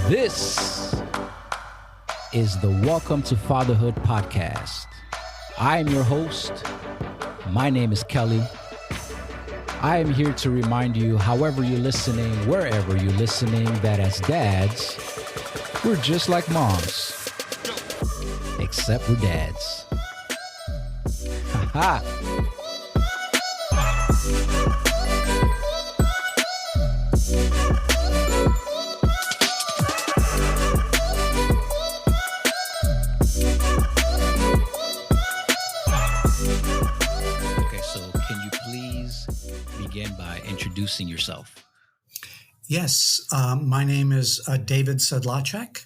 This is the Welcome to Fatherhood podcast. I am your host. My name is Kelly. I am here to remind you, however you're listening, wherever you're listening, that as dads, we're just like moms, except we're dads. Ha ha. By introducing yourself. Yes, my name is David Sedlacek,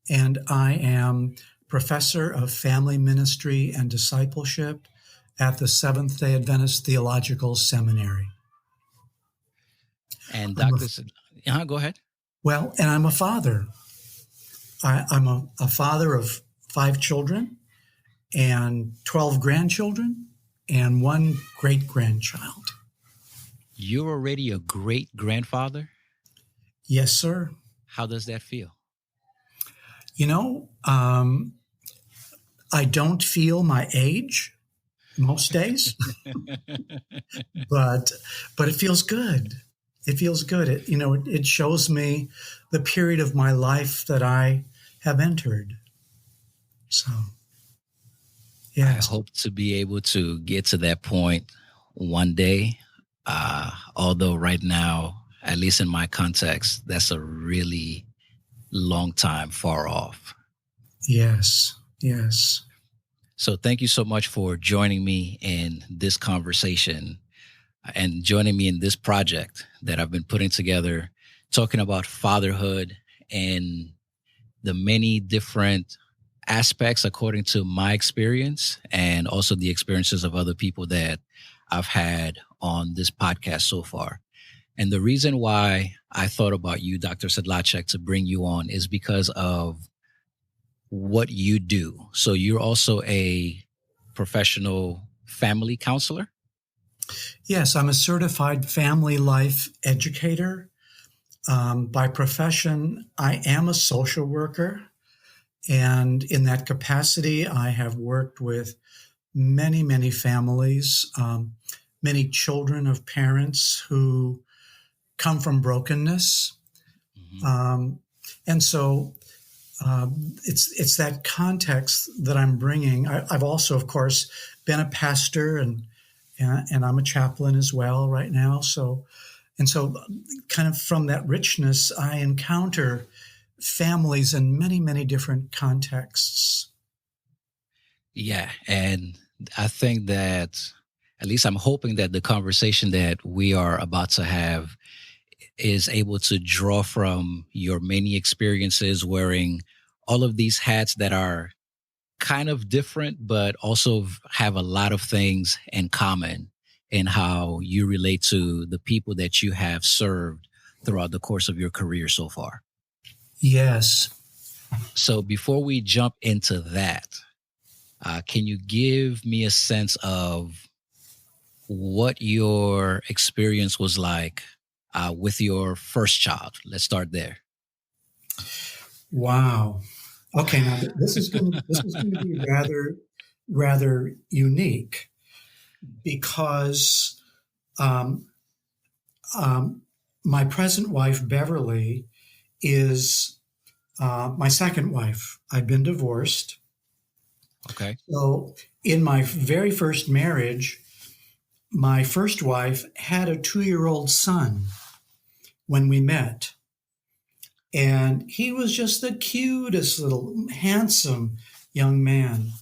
and I am professor of family ministry and discipleship at the Seventh-day Adventist Theological Seminary. And go ahead. Well, and I'm a father. I'm a father of 5 children and 12 grandchildren and 1 great-grandchild. You're already a great-grandfather? Yes, sir. How does that feel? You know, I don't feel my age most days, but it feels good. It feels good. It shows me the period of my life that I have entered. So, yeah. I hope to be able to get to that point one day. Although right now, at least in my context, that's a really long time far off. Yes, yes. So thank you so much for joining me in this conversation and joining me in this project that I've been putting together, talking about fatherhood and the many different aspects according to my experience and also the experiences of other people that I've had on this podcast so far. And the reason why I thought about you, Dr. Sedlacek, to bring you on is because of what you do. So you're also a professional family counselor? Yes, I'm a certified family life educator. By profession, I am a social worker. And in that capacity, I have worked with many, many families, many children of parents who come from brokenness. Mm-hmm. And so it's that context that I'm bringing. I've also, of course, been a pastor and I'm a chaplain as well right now. So kind of from that richness, I encounter families in many, many different contexts. Yeah. And I think that, at least I'm hoping that the conversation that we are about to have is able to draw from your many experiences wearing all of these hats that are kind of different, but also have a lot of things in common in how you relate to the people that you have served throughout the course of your career so far. Yes. So before we jump into that, can you give me a sense of what your experience was like with your first child? Let's start there. Wow. Okay, now this is going to be rather unique because my present wife Beverly is my second wife. I've been divorced. Okay. So in my very first marriage, my first wife had a 2-year-old son when we met. And he was just the cutest little handsome young man.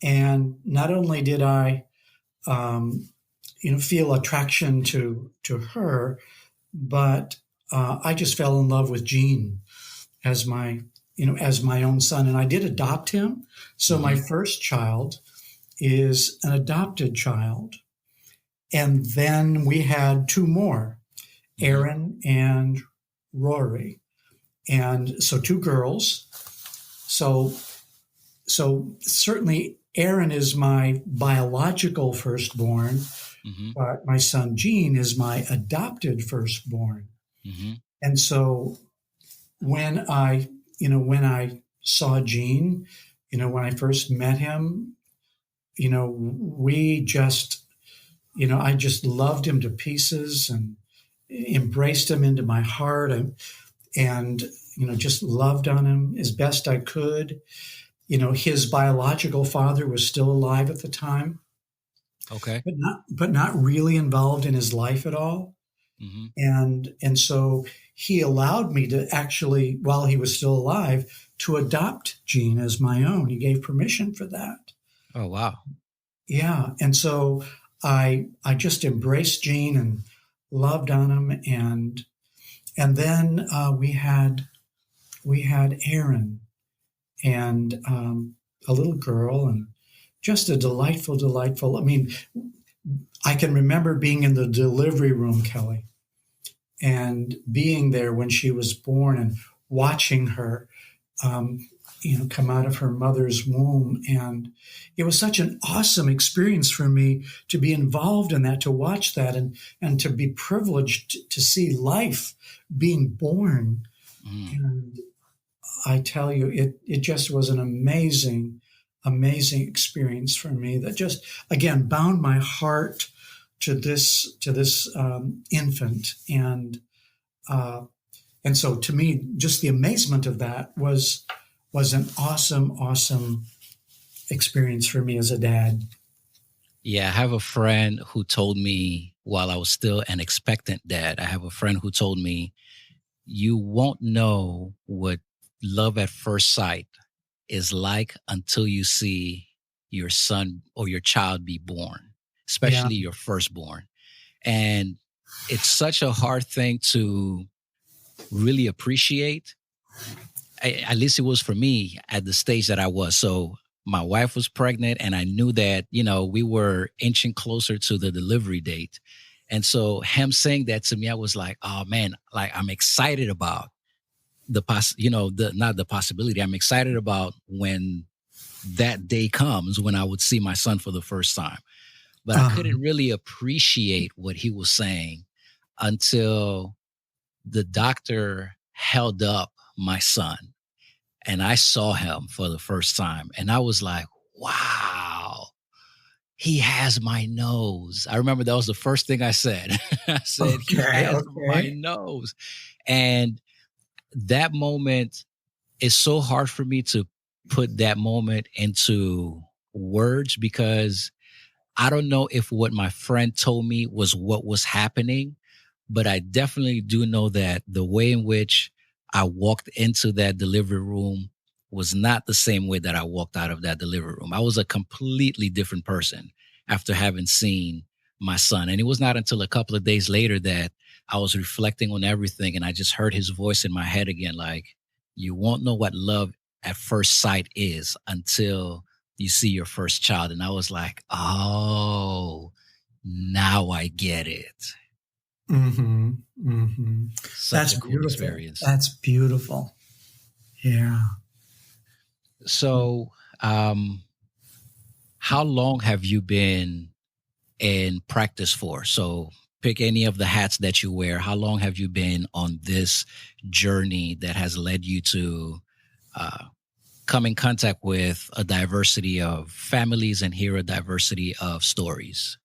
And not only did I, feel attraction to her, but I just fell in love with Gene as my own son. And I did adopt him. So my first child is an adopted child. And then we had 2 more, Aaron and Rory. And so 2 girls. So certainly Aaron is my biological firstborn, Mm-hmm. but my son Gene is my adopted firstborn. Mm-hmm. And so when when I saw Gene, when I first met him, we just, I just loved him to pieces and embraced him into my heart and just loved on him as best I could. His biological father was still alive at the time, Okay. but not really involved in his life at all. Mm-hmm. And so he allowed me to actually, while he was still alive, to adopt Gene as my own. He gave permission for that. Oh, wow. Yeah. And so I just embraced Gene and loved on him. And then we had Aaron and a little girl, and just a delightful. I mean, I can remember being in the delivery room, Kelly, and being there when she was born and watching her, come out of her mother's womb. And it was such an awesome experience for me to be involved in that, to watch that, and to be privileged to see life being born. Mm. And I tell you, it just was an amazing experience for me that just, again, bound my heart to this infant. And so to me, just the amazement of that was an awesome experience for me as a dad. Yeah, I have a friend who told me while I was still an expectant dad, I have a friend who told me, you won't know what love at first sight is like until you see your son or your child be born, Yeah. especially your firstborn. And it's such a hard thing to really appreciate. At least it was for me at the stage that I was. So my wife was pregnant, and I knew that, we were inching closer to the delivery date. And so him saying that to me, I was like, oh man, like I'm excited about not the possibility. I'm excited about when that day comes when I would see my son for the first time. But I couldn't really appreciate what he was saying until the doctor held up my son and I saw him for the first time. And I was like, wow, he has my nose. I remember that was the first thing I said. I said, he has my nose. And that moment is so hard for me to put that moment into words, because I don't know if what my friend told me was what was happening, but I definitely do know that the way in which I walked into that delivery room was not the same way that I walked out of that delivery room. I was a completely different person after having seen my son. And it was not until a couple of days later that I was reflecting on everything, and I just heard his voice in my head again, like, you won't know what love at first sight is until you see your first child. And I was like, oh, now I get it. Mm-hmm. Mm-hmm. Such a cool experience. That's beautiful. Yeah. So, how long have you been in practice for? So pick any of the hats that you wear. How long have you been on this journey that has led you to come in contact with a diversity of families and hear a diversity of stories?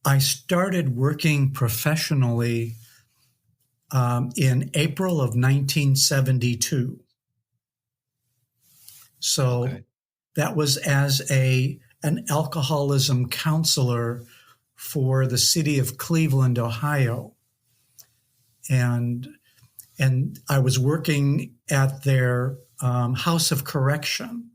I started working professionally in April of 1972. So that was as an alcoholism counselor for the city of Cleveland, Ohio. And I was working at their house of correction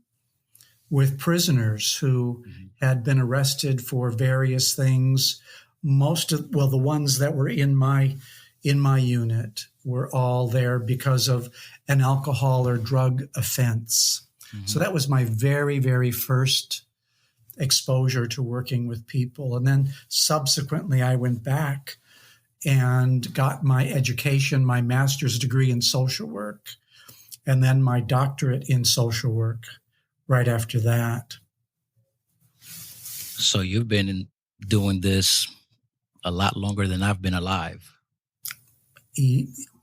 with prisoners who had been arrested for various things. The ones that were in my unit were all there because of an alcohol or drug offense. Mm-hmm. So that was my very, very first exposure to working with people. And then subsequently, I went back and got my education, my master's degree in social work, and then my doctorate in social work right after that. So you've been doing this a lot longer than I've been alive.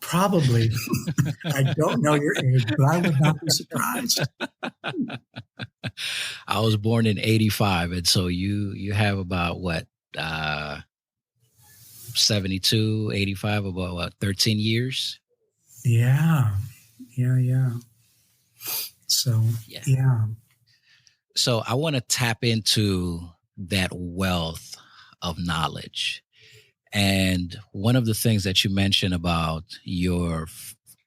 Probably. I don't know your age, but I would not be surprised. I was born in 85, and so you have about what, uh 72, 85, about what, 13 years? Yeah. Yeah. So, Yeah. yeah. So I want to tap into that wealth of knowledge. And one of the things that you mentioned about your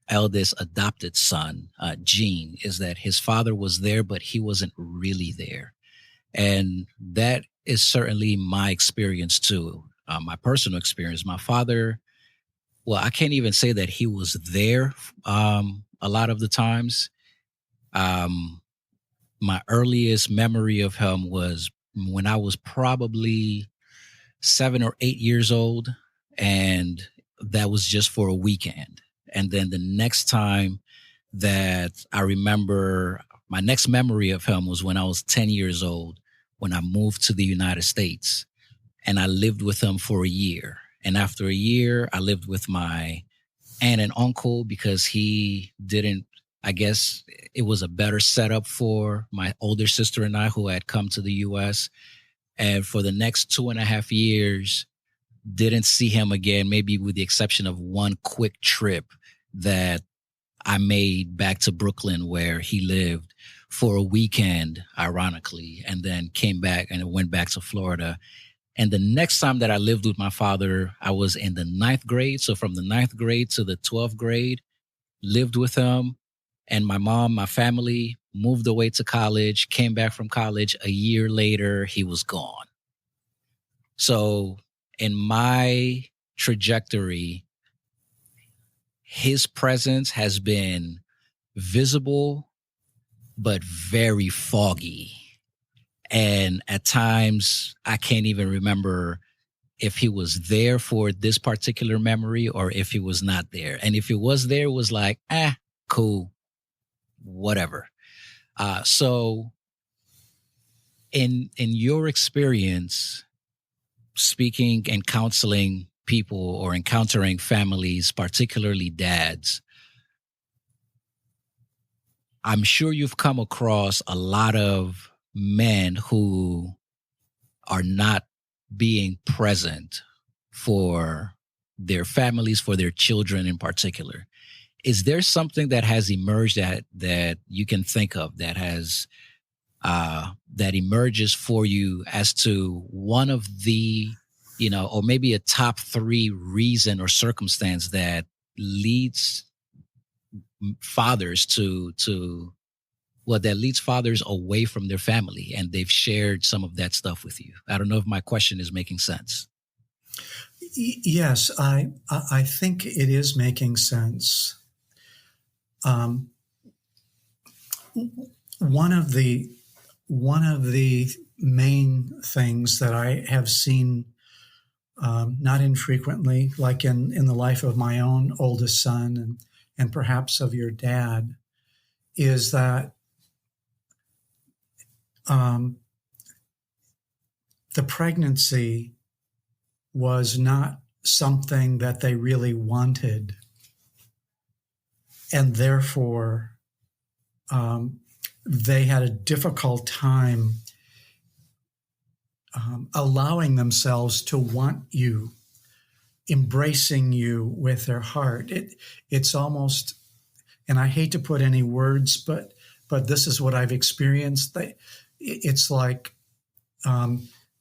eldest adopted son, Gene, is that his father was there, but he wasn't really there. And that is certainly my experience too, my personal experience. My father, well, I can't even say that he was there a lot of the times. Um, my earliest memory of him was when I was probably 7 or 8 years old, and that was just for a weekend. And then the next time that I remember, my next memory of him was when I was 10 years old, when I moved to the United States, and I lived with him for a year. And after a year, I lived with my aunt and uncle because he didn't, I guess it was a better setup for my older sister and I who had come to the US. And for the next 2.5 years, didn't see him again, maybe with the exception of one quick trip that I made back to Brooklyn where he lived for a weekend, ironically, and then came back and went back to Florida. And the next time that I lived with my father, I was in the 9th grade. So from the 9th grade to the 12th grade, lived with him. And my mom, my family moved away to college, came back from college. A year later, he was gone. So in my trajectory, his presence has been visible, but very foggy. And at times, I can't even remember if he was there for this particular memory or if he was not there. And if he was there, it was like, cool, whatever. So in your experience, speaking and counseling people or encountering families, particularly dads, I'm sure you've come across a lot of men who are not being present for their families, for their children in particular. Is there something that has emerged that you can think of that has that emerges for you as to one of the, or maybe a top 3 reason or circumstance that leads fathers that leads fathers away from their family, and they've shared some of that stuff with you? I don't know if my question is making sense. Yes, I think it is making sense. One of the main things that I have seen, not infrequently, like in the life of my own oldest son and perhaps of your dad, is that the pregnancy was not something that they really wanted, and therefore they had a difficult time allowing themselves to want you, embracing you with their heart. It's almost, and I hate to put any words, but this is what I've experienced. It's like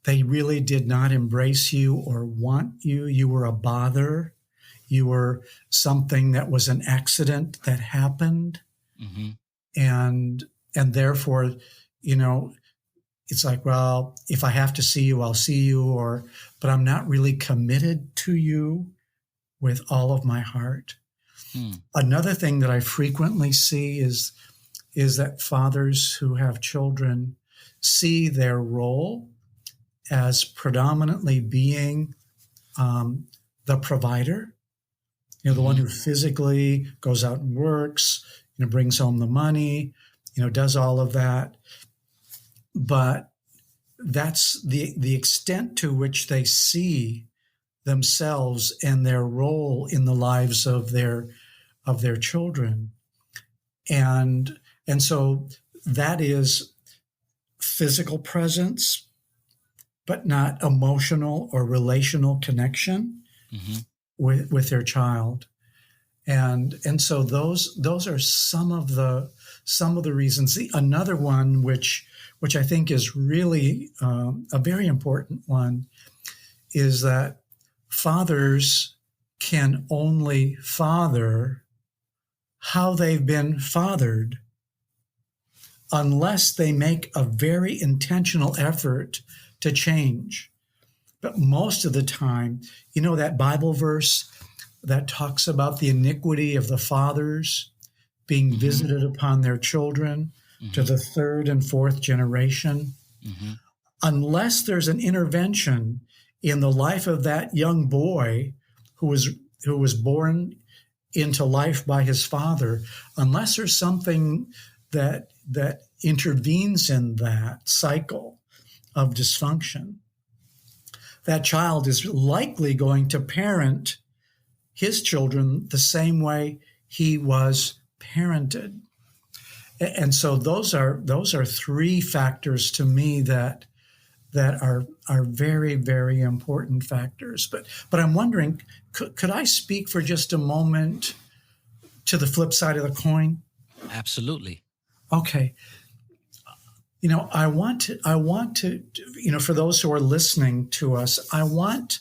they really did not embrace you or want you. You were a bother. You were something that was an accident that happened. Mm-hmm. And therefore, it's like, well, if I have to see you, I'll see you, but I'm not really committed to you with all of my heart. Another thing that I frequently see is that fathers who have children see their role as predominantly being the provider, the one who physically goes out and works, brings home the money, does all of that. But that's the extent to which they see themselves and their role in the lives of their children. And so that is physical presence, but not emotional or relational connection with their child. And so those are some of the reasons. Another one, which I think is really a very important one, is that fathers can only father how they've been fathered unless they make a very intentional effort to change. But most of the time, you know that Bible verse that talks about the iniquity of the fathers being visited upon their children to the third and fourth generation. Unless there's an intervention in the life of that young boy who was born into life by his father, unless there's something that intervenes in that cycle of dysfunction, that child is likely going to parent his children the same way he was parented. And so those are three factors to me that are very, very important factors. But I'm wondering, could I speak for just a moment to the flip side of the coin? Absolutely. Okay. I want to, for those who are listening to us, I want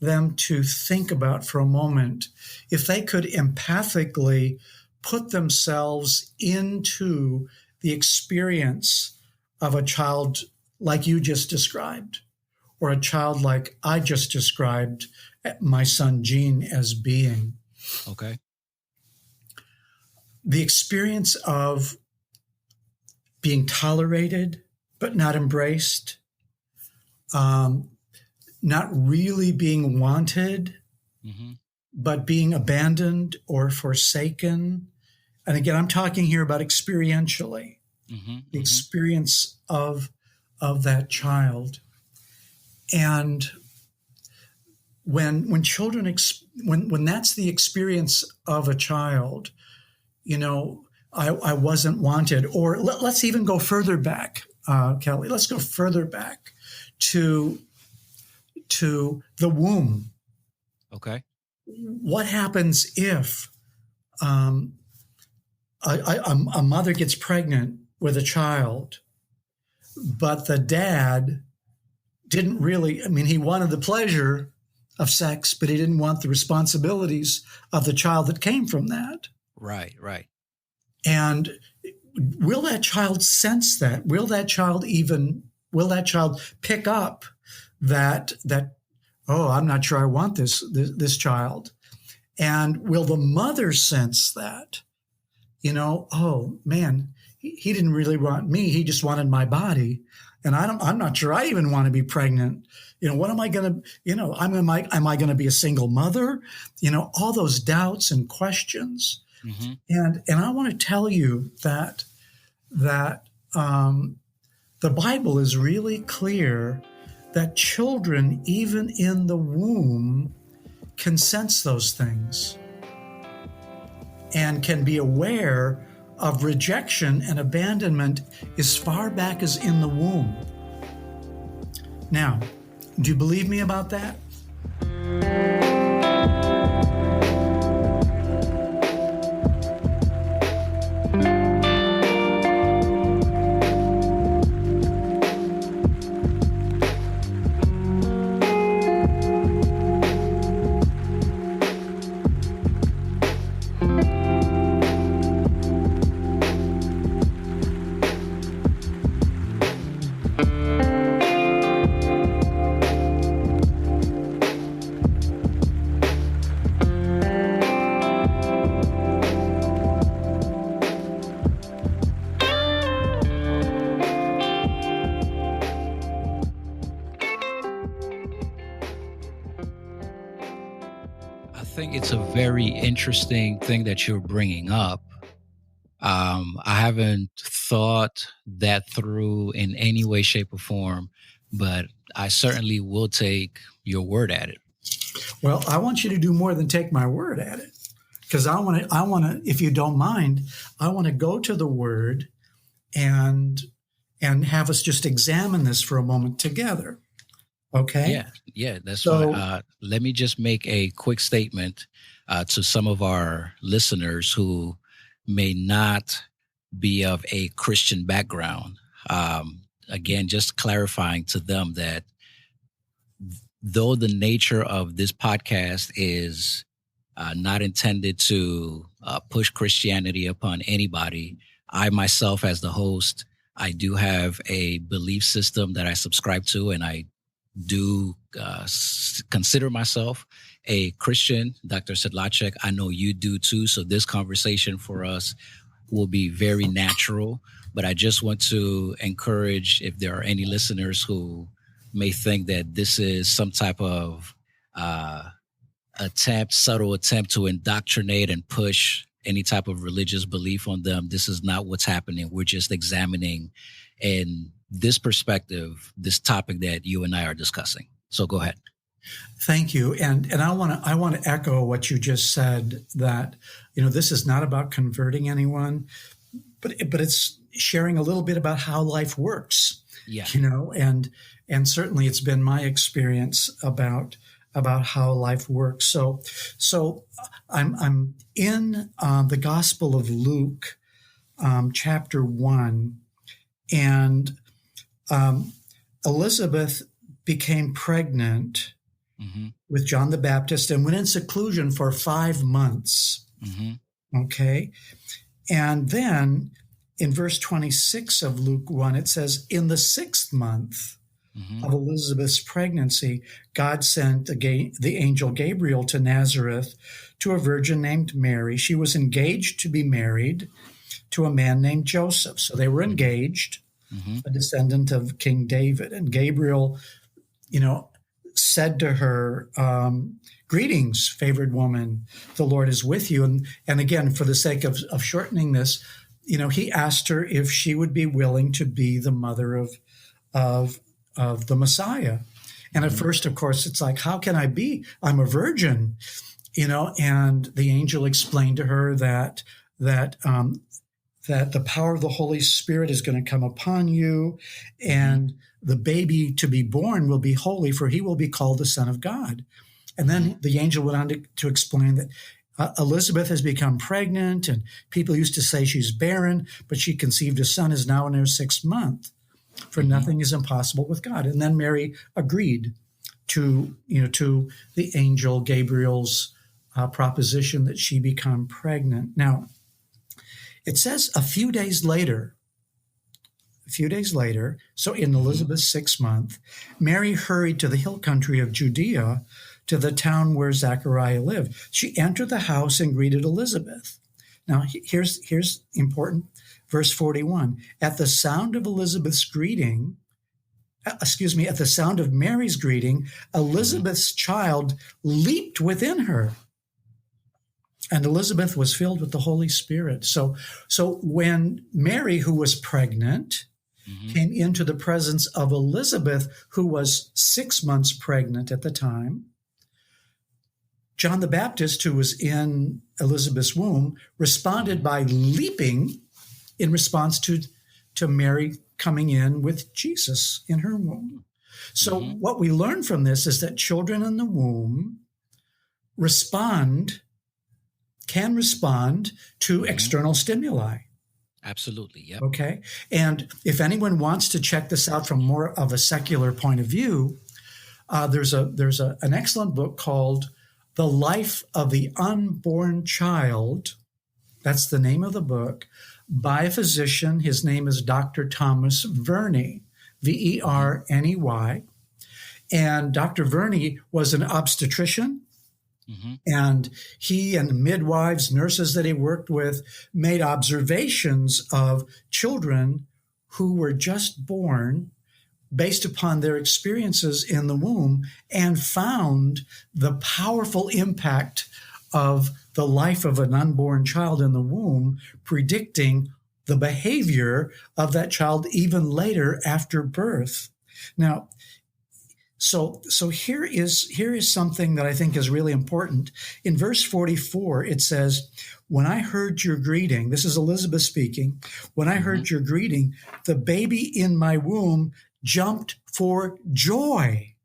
them to think about for a moment if they could empathically put themselves into the experience of a child like you just described, or a child like I just described my son Gene as being. Okay. The experience of being tolerated but not embraced, not really being wanted, but being abandoned or forsaken. And again, I'm talking here about experientially, the experience of that child. And when children, when that's the experience of a child, I wasn't wanted. Or let's even go further back, Kelly. Let's go further back to the womb. Okay. What happens if a mother gets pregnant with a child, but the dad didn't really, he wanted the pleasure of sex, but he didn't want the responsibilities of the child that came from that. Right. And will that child sense that? Will that child pick up that, oh, I'm not sure I want this child? And will the mother sense that, oh man, he didn't really want me. He just wanted my body. And I'm not sure I even want to be pregnant. What am I going to, am I going to be a single mother? All those doubts and questions. And I want to tell you that the Bible is really clear that children, even in the womb, can sense those things and can be aware of rejection and abandonment as far back as in the womb. Now, do you believe me about that? I think it's a very interesting thing that you're bringing up. I haven't thought that through in any way, shape, or form, but I certainly will take your word at it. Well, I want you to do more than take my word at it, because I want to, if you don't mind, I want to go to the word and have us just examine this for a moment together. Okay? Yeah, that's So, fine. Let me just make a quick statement to some of our listeners who may not be of a Christian background. Again, just clarifying to them that though the nature of this podcast is not intended to push Christianity upon anybody, I myself, as the host, I do have a belief system that I subscribe to, and I do consider myself a Christian. Dr. Sedlacek, I know you do too. So this conversation for us will be very natural. But I just want to encourage, if there are any listeners who may think that this is some type of subtle attempt to indoctrinate and push any type of religious belief on them, this is not what's happening. We're just examining in this perspective, this topic that you and I are discussing. So go ahead. Thank you. And I want to echo what you just said, that, this is not about converting anyone, but it's sharing a little bit about how life works. Yeah. And certainly it's been my experience about how life works. So I'm in the Gospel of Luke, chapter 1, and Elizabeth became pregnant with John the Baptist and went in seclusion for 5 months. Okay. And then in verse 26 of Luke 1, it says, in the 6th month of Elizabeth's pregnancy, God sent the angel Gabriel to Nazareth to a virgin named Mary. She was engaged to be married to a man named Joseph. So they were engaged, a descendant of King David. And Gabriel, said to her, greetings, favored woman, the Lord is with you. And again, for the sake of shortening this, he asked her if she would be willing to be the mother of the Messiah. And at first, of course, it's like, how can I be? I'm a virgin, and the angel explained to her that the power of the Holy Spirit is going to come upon you, and the baby to be born will be holy, for he will be called the Son of God. And then the angel went on to explain that Elizabeth has become pregnant, and people used to say she's barren, but she conceived a son, is now in her 6th month, for nothing is impossible with God. And then Mary agreed to the angel Gabriel's proposition that she become pregnant. Now, it says a few days later, so in Elizabeth's 6th month, Mary hurried to the hill country of Judea, to the town where Zechariah lived. She entered the house and greeted Elizabeth. Now, here's important, verse 41. At the sound of Mary's greeting, Elizabeth's child leaped within her. And Elizabeth was filled with the Holy Spirit. So when Mary, who was pregnant, came into the presence of Elizabeth, who was 6 months pregnant at the time, John the Baptist, who was in Elizabeth's womb, responded by leaping in response to Mary coming in with Jesus in her womb. So what we learn from this is that children in the womb can respond to external stimuli. Absolutely. Yep. Okay. And if anyone wants to check this out from more of a secular point of view, there's an excellent book called The Life of the Unborn Child. That's the name of the book, by a physician. His name is Dr. Thomas Verney, Verney. And Dr. Verney was an obstetrician. And he and midwives, nurses that he worked with, made observations of children who were just born based upon their experiences in the womb, and found the powerful impact of the life of an unborn child in the womb, predicting the behavior of that child even later after birth. Now, so here is something that I think is really important. In verse 44, it says, "When I heard your greeting," this is Elizabeth speaking, "when I heard your greeting, the baby in my womb jumped for joy."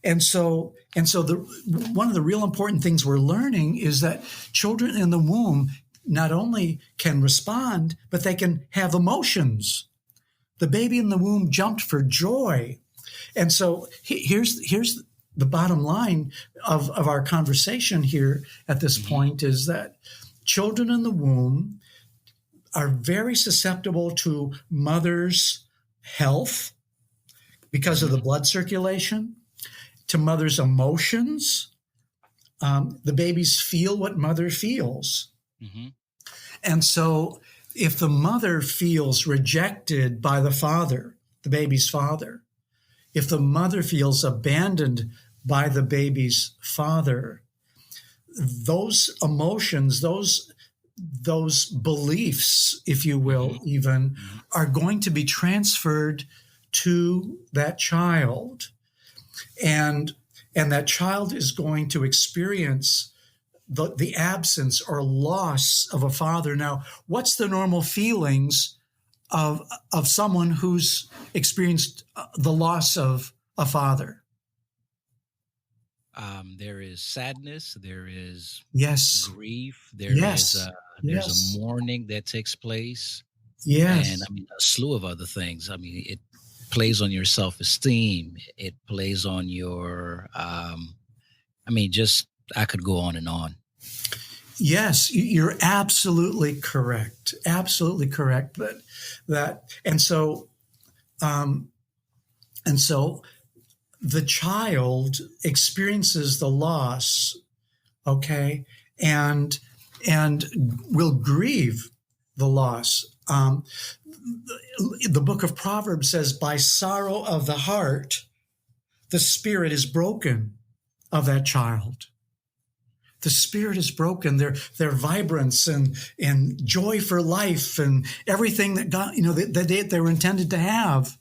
And so one of the real important things we're learning is that children in the womb not only can respond, but they can have emotions. The baby in the womb jumped for joy. And so here's the bottom line of our conversation here at this point, is that children in the womb are very susceptible to mother's health because of the blood circulation, to mother's emotions. The babies feel what mother feels. And so if the mother feels rejected by the father, the baby's father, if the mother feels abandoned by the baby's father, those emotions, those beliefs, if you will, even, are going to be transferred to that child. And that child is going to experience the absence or loss of a father. Now, what's the normal feelings of someone who's experienced the loss of a father? There is sadness. There is grief. There's a mourning that takes place. And a slew of other things. It plays on your self-esteem. It plays on your, I could go on and on. Yes, you're absolutely correct. Absolutely correct. And so the child experiences the loss, okay, and will grieve the loss. The book of Proverbs says, "By sorrow of the heart, the spirit is broken of that child." The spirit is broken. Their vibrance and joy for life and everything that God, that they were intended to have,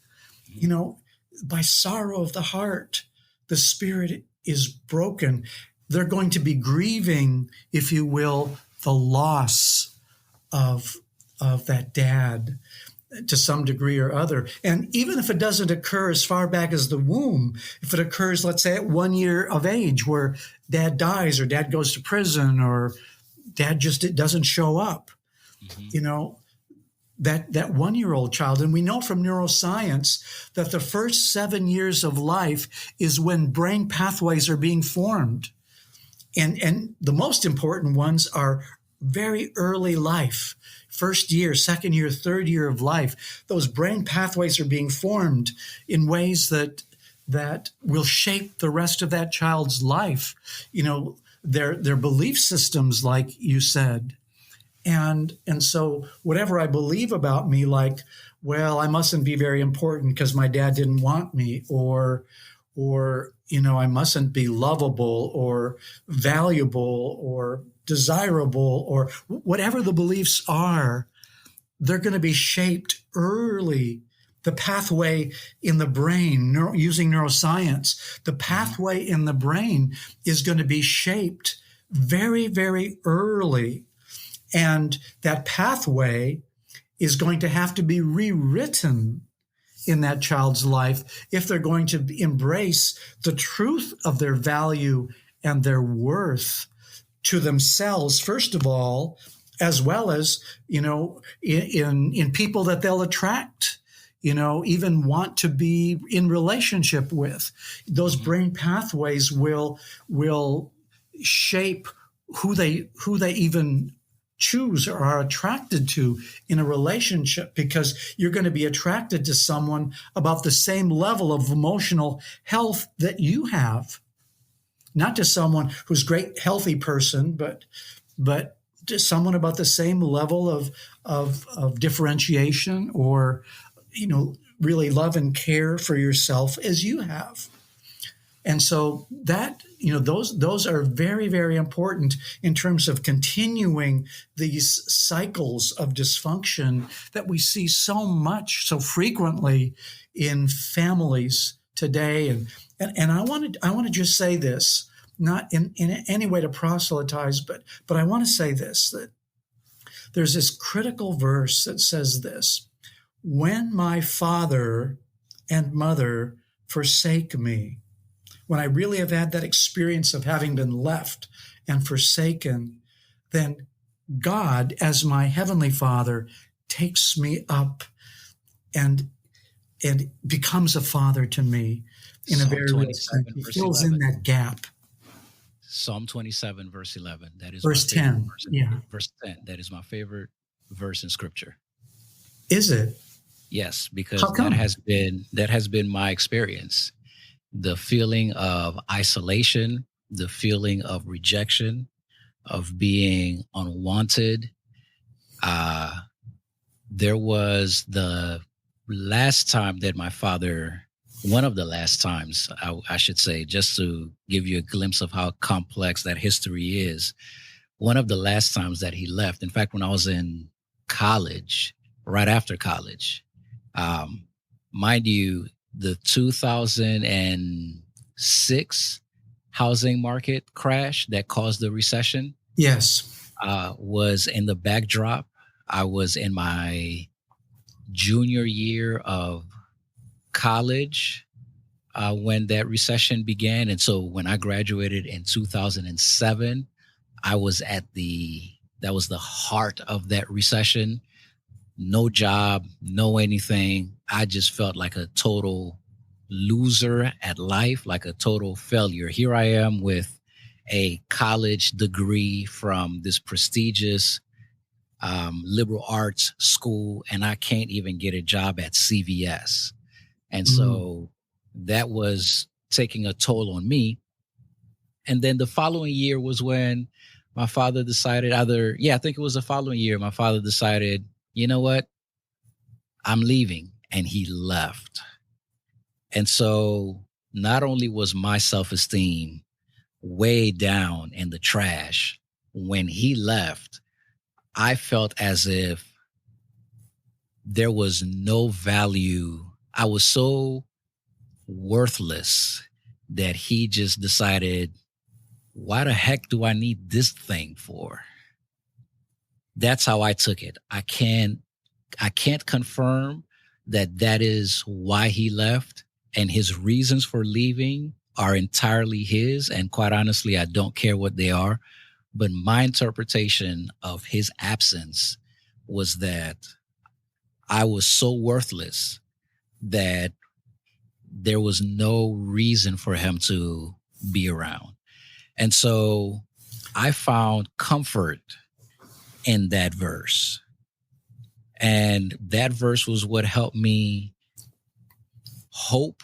by sorrow of the heart, the spirit is broken. They're going to be grieving, if you will, the loss of that dad to some degree or other. And even if it doesn't occur as far back as the womb, if it occurs, let's say, at 1 year of age, where dad dies or dad goes to prison or dad just doesn't show up, that 1-year-old child. And we know from neuroscience that the first 7 years of life is when brain pathways are being formed. And the most important ones are very early life. First year, second year, third year of life, those brain pathways are being formed in ways that will shape the rest of that child's life. Their belief systems, like you said. And so whatever I believe about me, like, well, I mustn't be very important because my dad didn't want me, or I mustn't be lovable or valuable or desirable, or whatever the beliefs are, they're going to be shaped early. The pathway in the brain, using neuroscience, the pathway in the brain is going to be shaped very, very early. And that pathway is going to have to be rewritten in that child's life if they're going to embrace the truth of their value and their worth to themselves, first of all, as well as, in people that they'll attract, even want to be in relationship with. Those brain pathways will shape who they even choose or are attracted to in a relationship, because you're going to be attracted to someone about the same level of emotional health that you have. Not just someone who's a great, healthy person, but just someone about the same level of differentiation or, really love and care for yourself as you have. And so that, those are very, very important in terms of continuing these cycles of dysfunction that we see so frequently in families today. And I want to just say this, not in any way to proselytize, but I want to say this, that there's this critical verse that says this: when my father and mother forsake me, when I really have had that experience of having been left and forsaken, then God, as my heavenly Father, takes me up and becomes a father to me in a very real sense. He fills in that gap. Psalm 27, verse 11. That is verse 10. Verse 10. That is my favorite verse in Scripture. Is it? Yes, because that has been my experience. The feeling of isolation, the feeling of rejection, of being unwanted. There was the last time that my father, one of the last times, I should say, just to give you a glimpse of how complex that history is, one of the last times that he left, in fact, when I was in college, right after college, mind you, the 2006 housing market crash that caused the recession, yes, was in the backdrop. I was in my junior year of college when that recession began. And so when I graduated in 2007, I was that was the heart of that recession. No job, no anything. I just felt like a total loser at life, like a total failure. Here I am with a college degree from this prestigious liberal arts school, and I can't even get a job at CVS. And so that was taking a toll on me. And then the following year was when my father decided I think it was the following year, my father decided, you know what? I'm leaving. And he left. And so not only was my self-esteem way down in the trash when he left, I felt as if there was no value. I was so worthless that he just decided, why the heck do I need this thing for? That's how I took it. I can't confirm that is why he left, and his reasons for leaving are entirely his. And quite honestly, I don't care what they are. But my interpretation of his absence was that I was so worthless that there was no reason for him to be around. And so I found comfort in that verse. And that verse was what helped me hope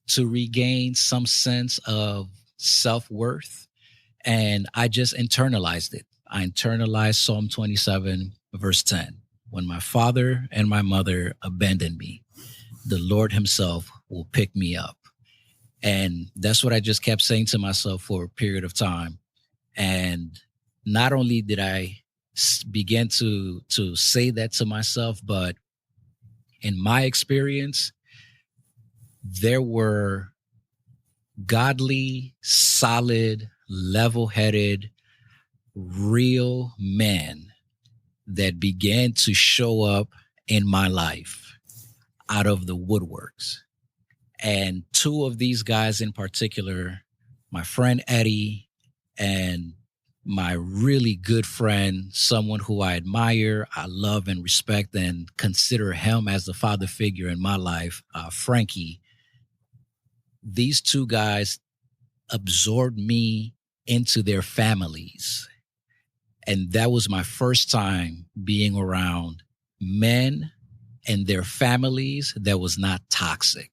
to regain some sense of self-worth. And I just internalized it. I internalized Psalm 27, verse 10. When my father and my mother abandon me, the Lord himself will pick me up. And that's what I just kept saying to myself for a period of time. And not only did I begin to say that to myself, but in my experience, there were godly, solid, level-headed, real men that began to show up in my life out of the woodworks. And two of these guys in particular, my friend Eddie and my really good friend, someone who I admire, I love and respect, and consider him as the father figure in my life, Frankie. These two guys absorbed me into their families. And that was my first time being around men and their families that was not toxic.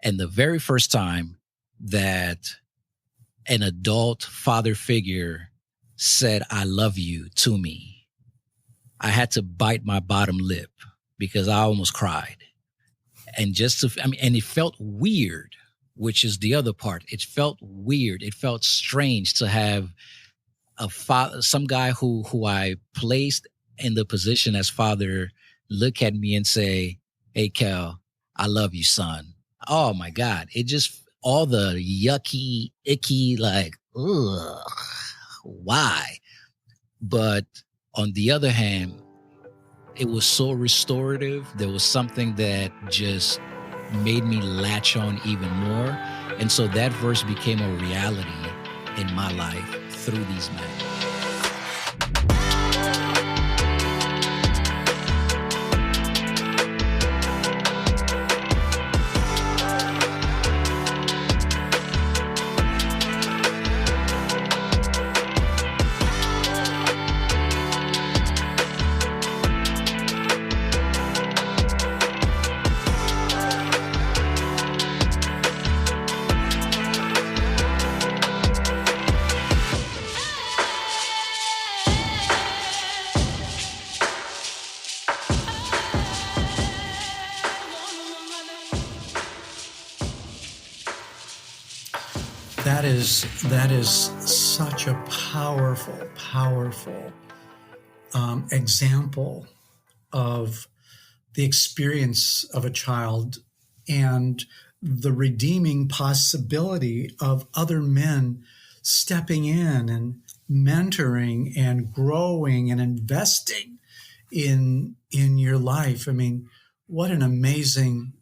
And the very first time that an adult father figure said, I love you to me, I had to bite my bottom lip because I almost cried. And and it felt weird, which is the other part. It felt weird. It felt strange to have a father, some guy who I placed in the position as father, look at me and say, hey, Cal, I love you, son. Oh my God. It just, all the yucky, icky, like, ugh, why? But on the other hand, it was so restorative. There was something that just made me latch on even more. And so that verse became a reality in my life through these men. That is such a powerful example of the experience of a child and the redeeming possibility of other men stepping in and mentoring and growing and investing in your life. I mean, what an amazing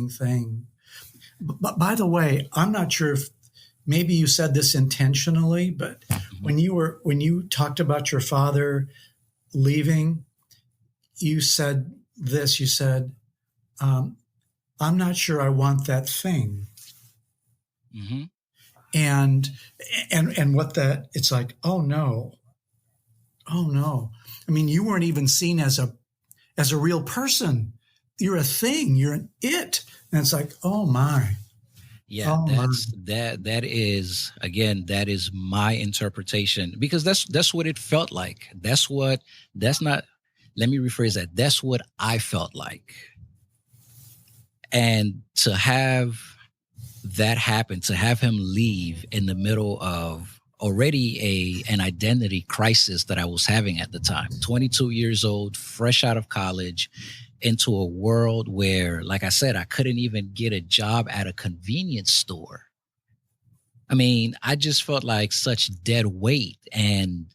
thing. But by the way, I'm not sure if maybe you said this intentionally, but when you talked about your father leaving, you said this. You said, "I'm not sure I want that thing." Mm-hmm. And what that it's like. Oh no. I mean, you weren't even seen as a real person. You're a thing. You're an it. And it's like, oh my. Yeah, that is, again, that is my interpretation, because that's what it felt like. That's not, let me rephrase that. That's what I felt like. And to have that happen, to have him leave in the middle of already an identity crisis that I was having at the time, 22 years old, fresh out of college, into a world where, like I said, I couldn't even get a job at a convenience store. I mean, I just felt like such dead weight. And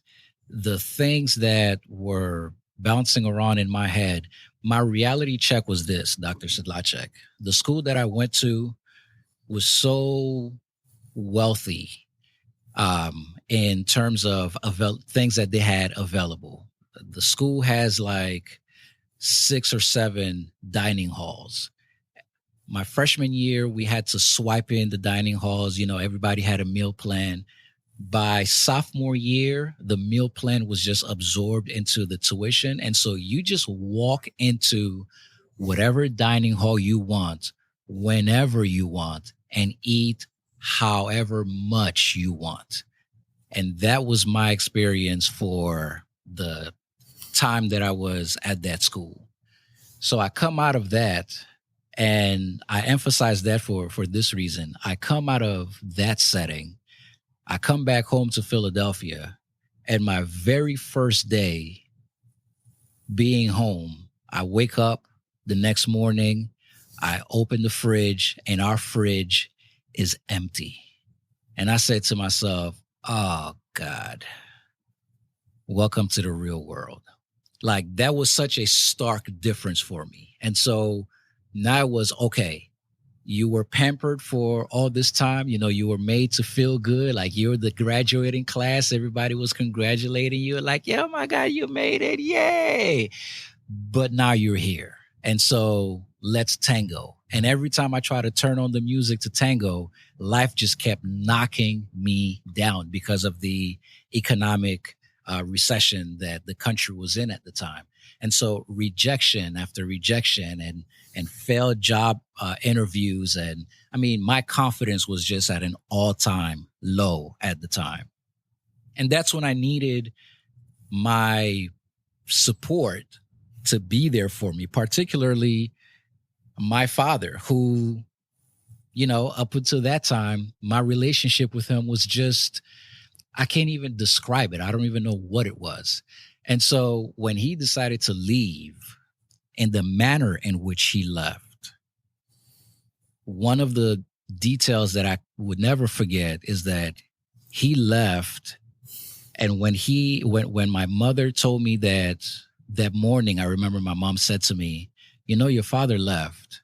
the things that were bouncing around in my head, my reality check was this, Dr. Sedlacek. The school that I went to was so wealthy in terms of things that they had available. The school has like 6 or 7 dining halls. My freshman year, we had to swipe in the dining halls. You know, everybody had a meal plan. By sophomore year, the meal plan was just absorbed into the tuition. And so you just walk into whatever dining hall you want, whenever you want, and eat however much you want. And that was my experience for the time that I was at that school. So I come out of that, and I emphasize that for this reason. I come out of that setting. I come back home to Philadelphia, and my very first day being home, I wake up the next morning, I open the fridge, and our fridge is empty. And I said to myself, oh God, welcome to the real world. Like, that was such a stark difference for me. And so now it was, okay, you were pampered for all this time. You know, you were made to feel good. Like, you're the graduating class. Everybody was congratulating you. Like, yeah, oh my God, you made it. Yay. But now you're here. And so let's tango. And every time I try to turn on the music to tango, life just kept knocking me down because of the economic recession that the country was in at the time. And so rejection after rejection and failed job interviews. And I mean, my confidence was just at an all-time low at the time. And that's when I needed my support to be there for me, particularly my father, who, you know, up until that time, my relationship with him was just, I can't even describe it. I don't even know what it was. And so when he decided to leave, in the manner in which he left, one of the details that I would never forget is that he left. And when my mother told me that morning, I remember my mom said to me, your father left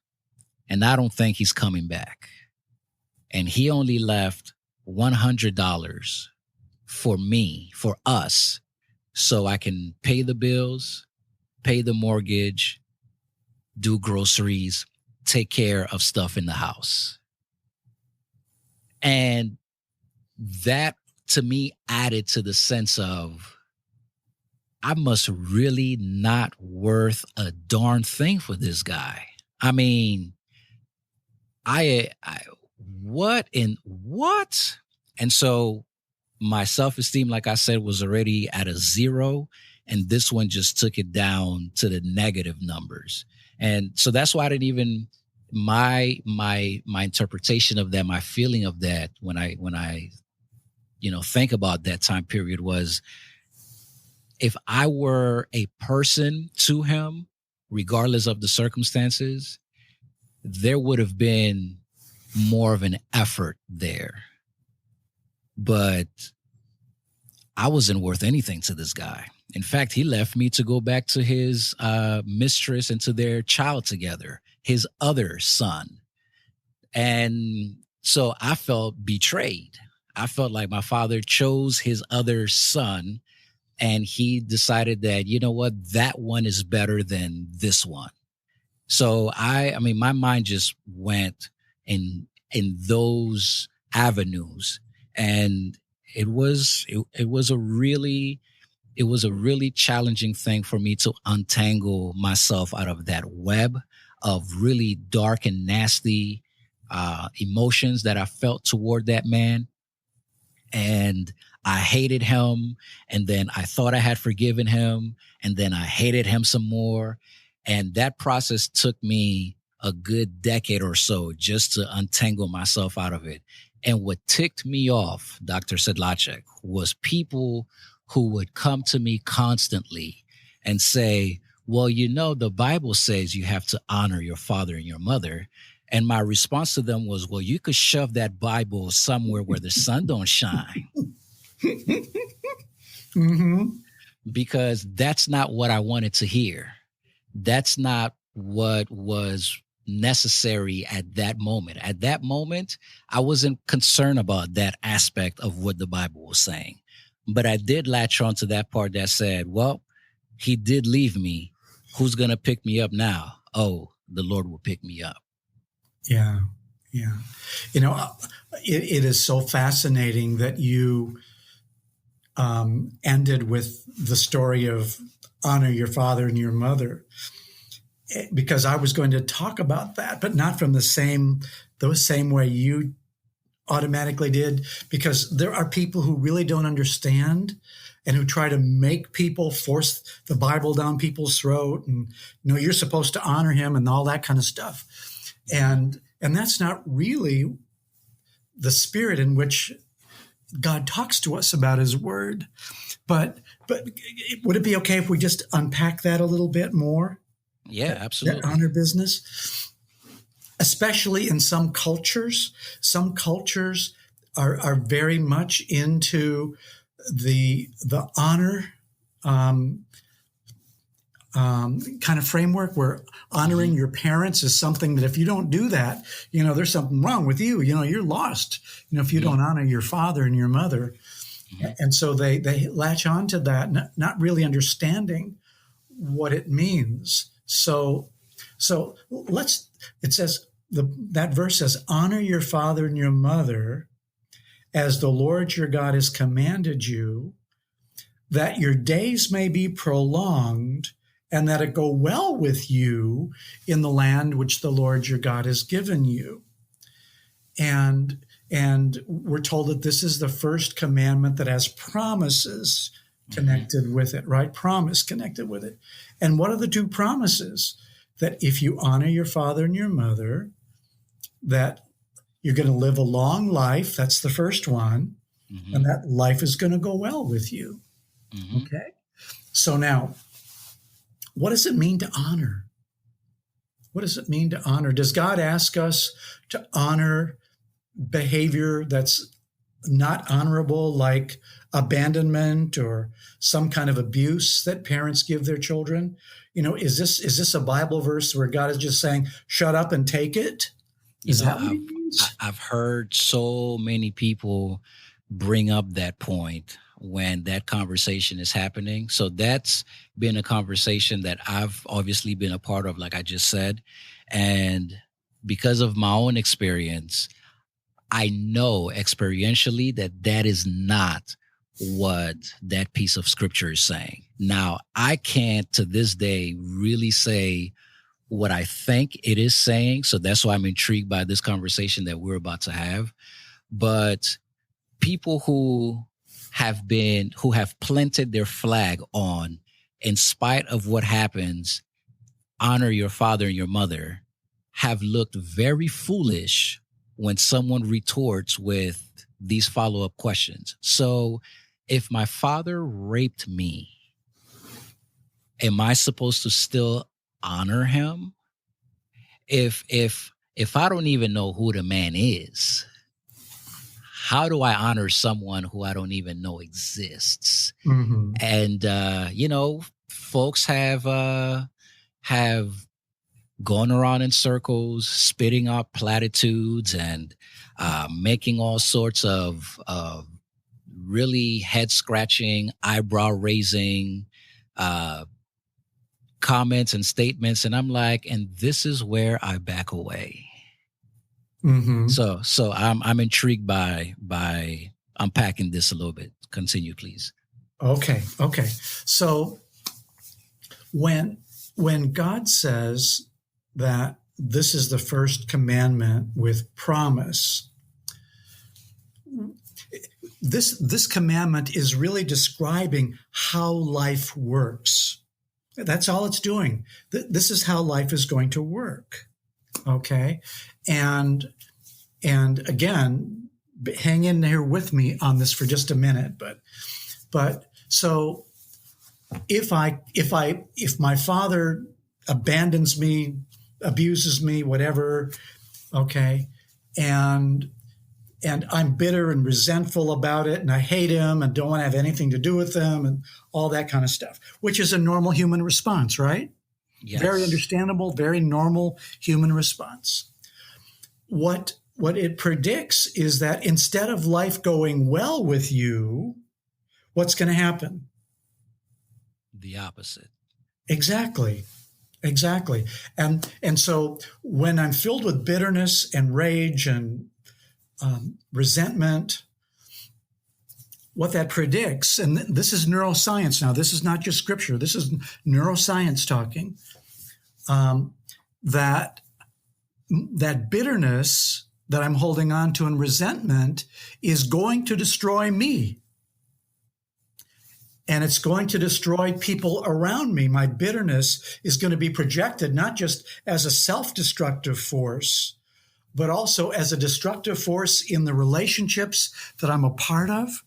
and I don't think he's coming back. And he only left $100 for me, for us, so I can pay the bills, pay the mortgage, do groceries, take care of stuff in the house. And that to me added to the sense of, I must really not worth a darn thing for this guy. I mean, what? And so my self-esteem, like I said, was already at a 0. And this one just took it down to the negative numbers. And so that's why I didn't even, my interpretation of that, my feeling of that when I think about that time period was, if I were a person to him, regardless of the circumstances, there would have been more of an effort there. But I wasn't worth anything to this guy. In fact, he left me to go back to his mistress and to their child together, his other son. And so I felt betrayed. I felt like my father chose his other son, and he decided that, that one is better than this one. So I mean, my mind just went in those avenues, and it was a really challenging thing for me to untangle myself out of that web of really dark and nasty emotions that I felt toward that man. And I hated him, and then I thought I had forgiven him, and then I hated him some more. And that process took me a good decade or so just to untangle myself out of it. And what ticked me off, Dr. Sedlacek, was people who would come to me constantly and say, well, the Bible says you have to honor your father and your mother. And my response to them was, well, you could shove that Bible somewhere where the sun don't shine. Mm-hmm. Because that's not what I wanted to hear. That's not what was necessary at that moment. At that moment, I wasn't concerned about that aspect of what the Bible was saying. But I did latch on to that part that said, well, he did leave me. Who's going to pick me up now? Oh, the Lord will pick me up. Yeah. Yeah. It is so fascinating that you ended with the story of honor your father and your mother, because I was going to talk about that, but not from the same way you automatically did, because there are people who really don't understand and who try to make people force the Bible down people's throat, and you're supposed to honor him and all that kind of stuff. And that's not really the spirit in which God talks to us about his word. But would it be okay if we just unpack that a little bit more? Yeah, absolutely. That honor business, especially in some cultures. Some cultures are very much into the honor kind of framework, where honoring your parents is something that if you don't do that, there's something wrong with you. You're lost. If you don't honor your father and your mother. And so they latch on to that, not really understanding what it means. So it says, that verse says, honor your father and your mother as the Lord your God has commanded you, that your days may be prolonged and that it go well with you in the land which the Lord your God has given you. And we're told that this is the first commandment that has promises connected with it, right? Promise connected with it. And what are the 2 promises? That if you honor your father and your mother, that you're going to live a long life. That's the first one. And that life is going to go well with you. Okay. So now, what does it mean to honor? what does it mean to honor? Does God ask us to honor behavior that's not honorable, like abandonment or some kind of abuse that parents give their children? Is this a Bible verse where God is just saying, shut up and take it? Is that what he means? I've heard so many people bring up that point when that conversation is happening. So that's been a conversation that I've obviously been a part of, like I just said. And because of my own experience, I know experientially that is not what that piece of scripture is saying. Now, I can't to this day really say what I think it is saying. So that's why I'm intrigued by this conversation that we're about to have. But people who have planted their flag on, in spite of what happens, honor your father and your mother, have looked very foolish when someone retorts with these follow-up questions. So if my father raped me, am I supposed to still honor him? If I don't even know who the man is, how do I honor someone who I don't even know exists? Mm-hmm. And folks have gone around in circles, spitting out platitudes and making all sorts of really head-scratching, eyebrow-raising comments and statements. And I'm like, and this is where I back away. Mm-hmm. So I'm intrigued by unpacking this a little bit. Continue, please. Okay. So when God says that this is the first commandment with promise, this commandment is really describing how life works. That's all it's doing. This is how life is going to work. Okay. And again, hang in there with me on this for just a minute. But so if my father abandons me, abuses me, whatever, okay, and I'm bitter and resentful about it, and I hate him and don't want to have anything to do with him and all that kind of stuff, which is a normal human response, right? Yes. Very understandable, very normal human response. What it predicts is that instead of life going well with you, what's going to happen? The opposite. Exactly. And so when I'm filled with bitterness and rage and resentment, what that predicts, and this is neuroscience now, this is not just scripture, this is neuroscience talking, that bitterness that I'm holding on to and resentment is going to destroy me. And it's going to destroy people around me. My bitterness is going to be projected not just as a self-destructive force, but also as a destructive force in the relationships that I'm a part of.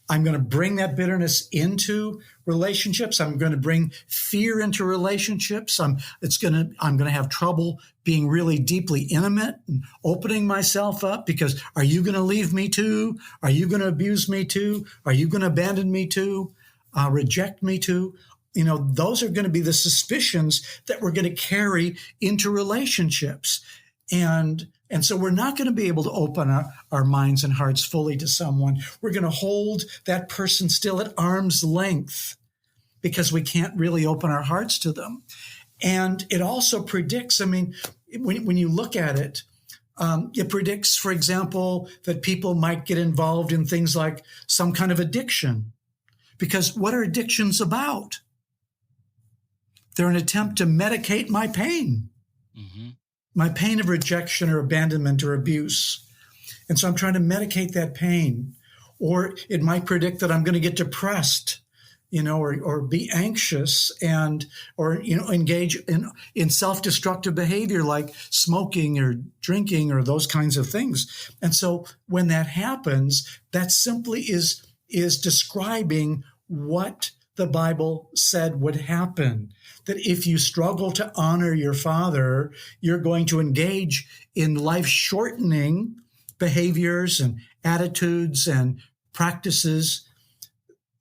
I'm going to bring that bitterness into relationships. I'm going to bring fear into relationships. I'm going to have trouble being really deeply intimate and opening myself up because are you going to leave me too? Are you going to abuse me too? Are you going to abandon me too? Reject me too? Those are going to be the suspicions that we're going to carry into relationships. And so we're not going to be able to open our minds and hearts fully to someone. We're going to hold that person still at arm's length because we can't really open our hearts to them. And it also predicts, when you look at it, it predicts, for example, that people might get involved in things like some kind of addiction. Because what are addictions about? They're an attempt to medicate my pain. Mm-hmm. My pain of rejection or abandonment or abuse. And so I'm trying to medicate that pain. Or it might predict that I'm going to get depressed, or be anxious or engage in self-destructive behavior like smoking or drinking or those kinds of things. And so when that happens, that simply is describing what the Bible said would happen. That if you struggle to honor your father, you're going to engage in life-shortening behaviors and attitudes and practices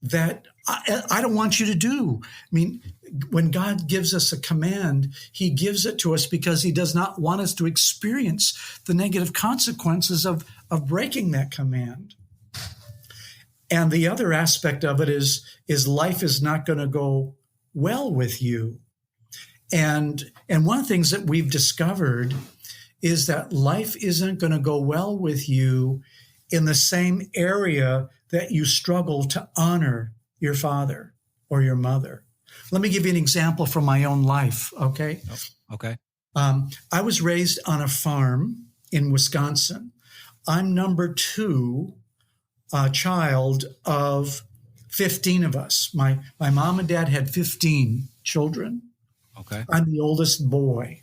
that I don't want you to do. I mean, when God gives us a command, he gives it to us because he does not want us to experience the negative consequences of breaking that command. And the other aspect of it is life is not going to go well with you. And one of the things that we've discovered is that life isn't going to go well with you in the same area that you struggle to honor your father or your mother. Let me give you an example from my own life, okay? Okay. I was raised on a farm in Wisconsin. I'm number 2 child of 15 of us. My mom and dad had 15 children. Okay. I'm the oldest boy,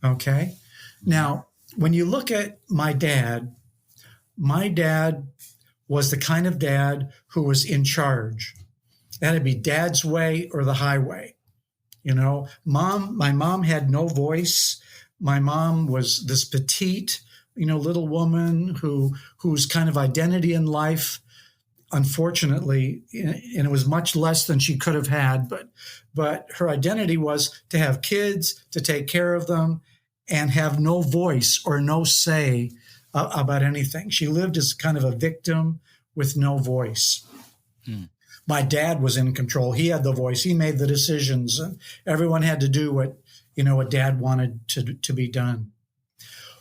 okay? Now, when you look at my dad was the kind of dad who was in charge. That'd be dad's way or the highway. You know, my mom had no voice. My mom was this petite, little woman whose kind of identity in life, unfortunately, and it was much less than she could have had, but her identity was to have kids, to take care of them, and have no voice or no say about anything. She lived as kind of a victim with no voice. My dad was in control. He had the voice. He made the decisions, and everyone had to do what dad wanted to be done.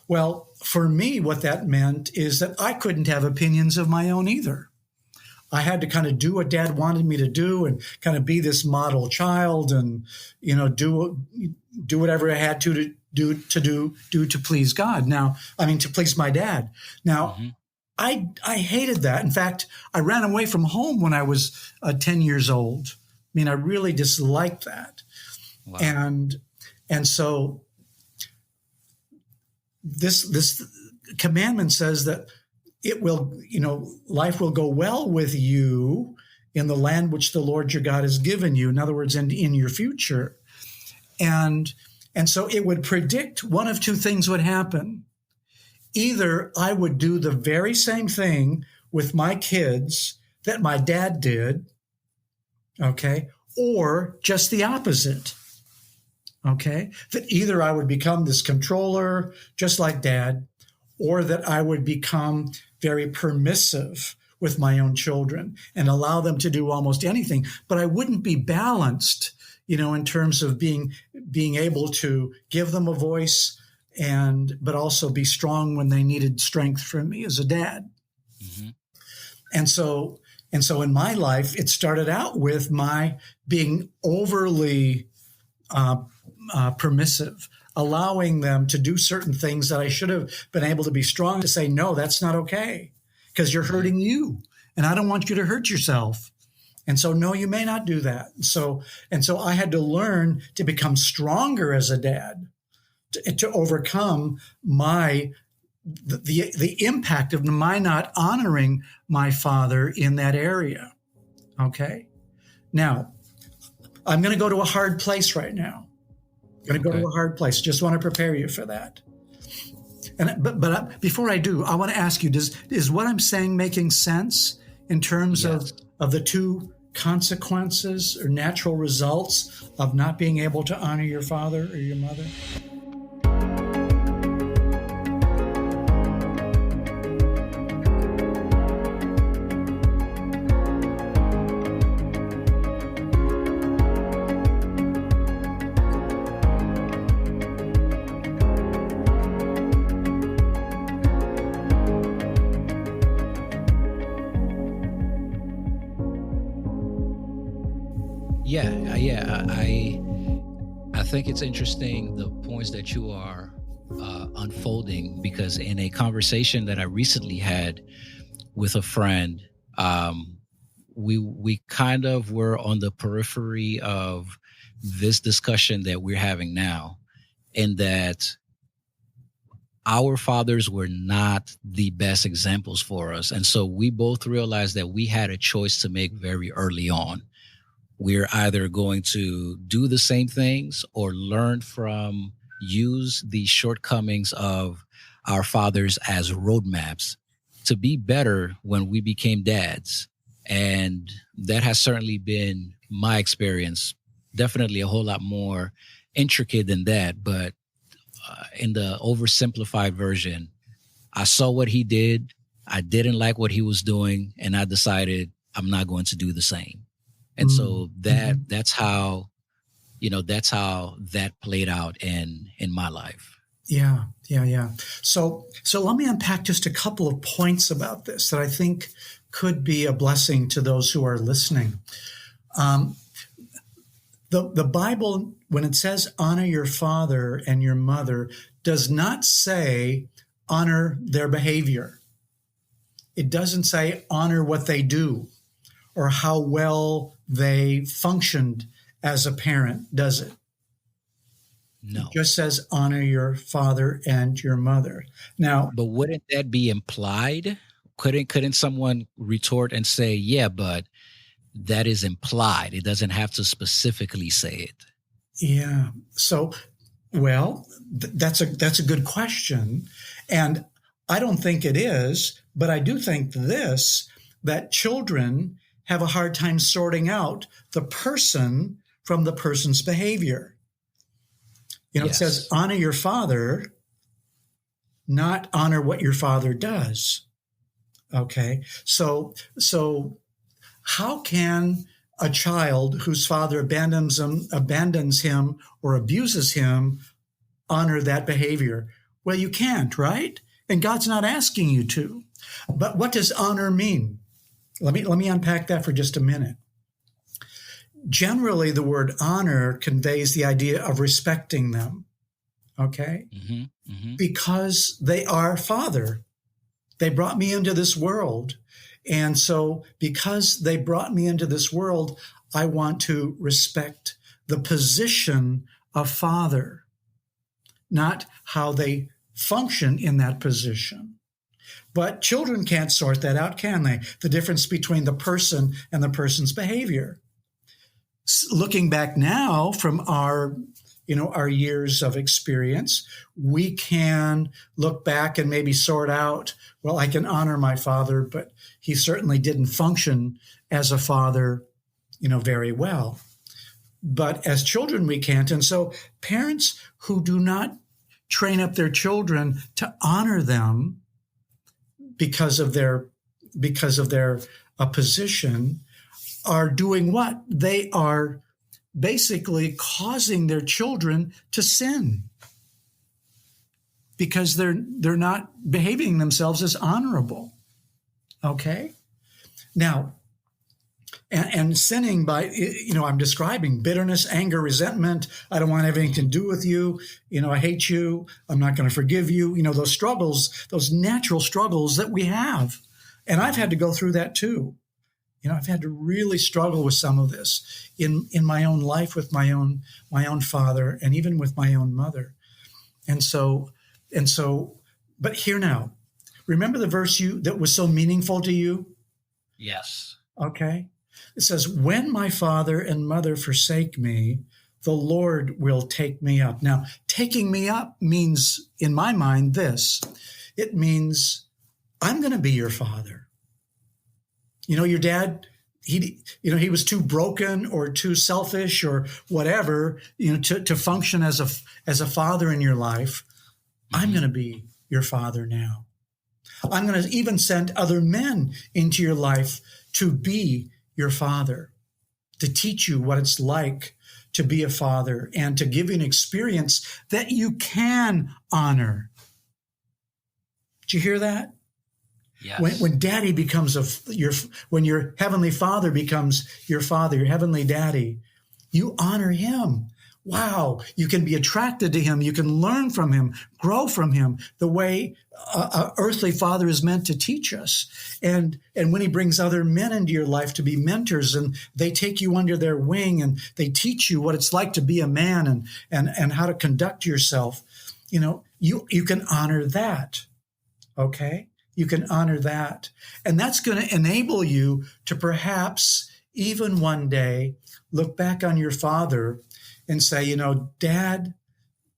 Well, for me, what that meant is that I couldn't have opinions of my own either. I had to kind of do what dad wanted me to do and kind of be this model child and, do whatever I had to do to please God. Now, to please my dad. Now, I hated that. In fact, I ran away from home when I was 10 years old. I really disliked that. Wow. And so this commandment says that it will, life will go well with you in the land which the Lord your God has given you. In other words, in your future. And so it would predict one of two things would happen. Either I would do the very same thing with my kids that my dad did, okay, or just the opposite, okay? That either I would become this controller, just like dad, or that I would become very permissive with my own children and allow them to do almost anything. But I wouldn't be balanced, in terms of being able to give them a voice but also be strong when they needed strength from me as a dad. Mm-hmm. And so in my life, it started out with my being overly permissive, allowing them to do certain things that I should have been able to be strong to say, no, that's not okay, because you're hurting you, and I don't want you to hurt yourself. And so, no, you may not do that. So I had to learn to become stronger as a dad, to overcome the impact of my not honoring my father in that area. Okay. Now, I'm going to go to a hard place right now. I'm going to go to a hard place. Just want to prepare you for that. But before I do, I want to ask you: is what I'm saying making sense in terms of the two consequences or natural results of not being able to honor your father or your mother? I think it's interesting, the points that you are unfolding, because in a conversation that I recently had with a friend, we kind of were on the periphery of this discussion that we're having now, in that our fathers were not the best examples for us. And so we both realized that we had a choice to make very early on. we're either going to do the same things or use the shortcomings of our fathers as roadmaps to be better when we became dads. And that has certainly been my experience. Definitely a whole lot more intricate than that. But in the oversimplified version, I saw what he did. I didn't like what he was doing, and I decided I'm not going to do the same. And so that's how that played out in my life. Yeah. So let me unpack just a couple of points about this that I think could be a blessing to those who are listening. The Bible, when it says honor your father and your mother, does not say honor their behavior. It doesn't say honor what they do or how well they functioned as a parent, does it? No. It just says honor your father and your mother. Now, but wouldn't that be implied? Couldn't someone retort and say, yeah, but that is implied. It doesn't have to specifically say it. Yeah. So, well, that's a good question. And I don't think it is, but I do think that children have a hard time sorting out the person from the person's behavior. Yes. It says honor your father, not honor what your father does. Okay. So how can a child whose father abandons him or abuses him honor that behavior? Well, you can't, right? And God's not asking you to. But what does honor mean? Let me unpack that for just a minute. Generally, the word honor conveys the idea of respecting them, okay? Because they are father. They brought me into this world. And so because they brought me into this world, I want to respect the position of father, not how they function in that position. But children can't sort that out, can they? The difference between the person and the person's behavior. Looking back now from our years of experience, we can look back and maybe sort out, well, I can honor my father, but he certainly didn't function as a father, very well. But as children, we can't. And so parents who do not train up their children to honor them because of their position are doing what? They are basically causing their children to sin because they're not behaving themselves as honorable. Okay? Now, and sinning by, I'm describing bitterness, anger, resentment. I don't want to have anything to do with you. I hate you. I'm not going to forgive you. Those struggles, those natural struggles that we have. And I've had to go through that too. I've had to really struggle with some of this in my own life with my own father and even with my own mother. And so, but here now, remember the verse that was so meaningful to you? Yes. Okay. It says, when my father and mother forsake me, the Lord will take me up. Now, taking me up means, in my mind, this. It means I'm going to be your father. Your dad, he was too broken or too selfish or whatever, to function as a father in your life. I'm going to be your father now. I'm going to even send other men into your life to be your father, to teach you what it's like to be a father and to give you an experience that you can honor. Did you hear that? Yes. When daddy becomes when your heavenly father becomes your father, your heavenly daddy, you honor him. Wow. You can be attracted to him. You can learn from him, grow from him the way an earthly father is meant to teach us. And when he brings other men into your life to be mentors and they take you under their wing and they teach you what it's like to be a man and how to conduct yourself, you can honor that. Okay. You can honor that. And that's going to enable you to perhaps even one day look back on your father and say, you know, Dad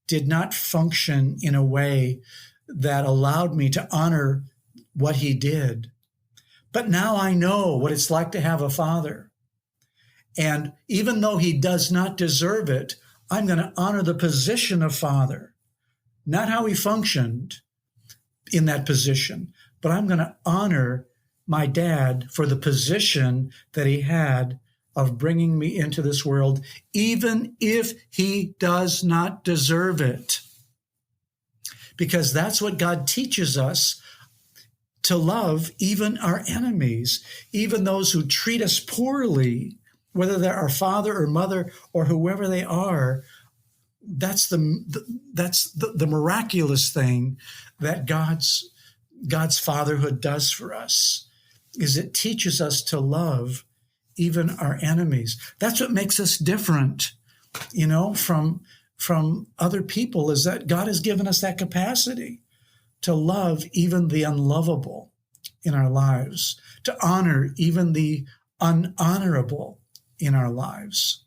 did not function in a way that allowed me to honor what he did. But now I know what it's like to have a father. And even though he does not deserve it, I'm going to honor the position of father, not how he functioned in that position, but I'm going to honor my dad for the position that he had of bringing me into this world, even if he does not deserve it. Because that's what God teaches us, to love even our enemies, even those who treat us poorly, whether they're our father or mother or whoever they are. That's the miraculous thing that God's fatherhood does for us, is it teaches us to love even our enemies. That's what makes us different, you know, from other people, is that God has given us that capacity to love even the unlovable in our lives, to honor even the unhonorable in our lives.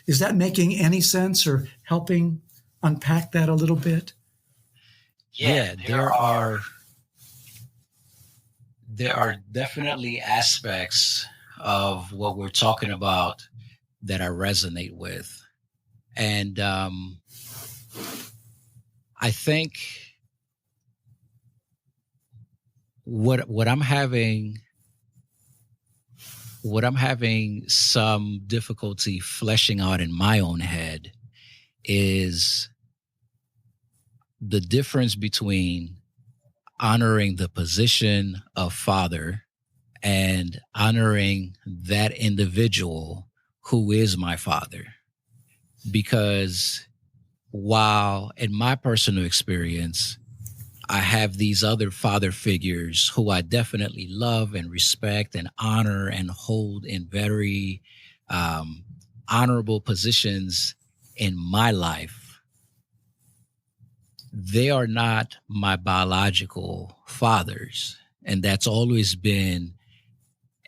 Is that making any sense or helping unpack that a little bit? Yeah, there are definitely aspects of what we're talking about that I resonate with. And I think what I'm having some difficulty fleshing out in my own head is the difference between honoring the position of father and honoring that individual who is my father. Because while in my personal experience, I have these other father figures who I definitely love and respect and honor and hold in very honorable positions in my life, they are not my biological fathers. And that's always been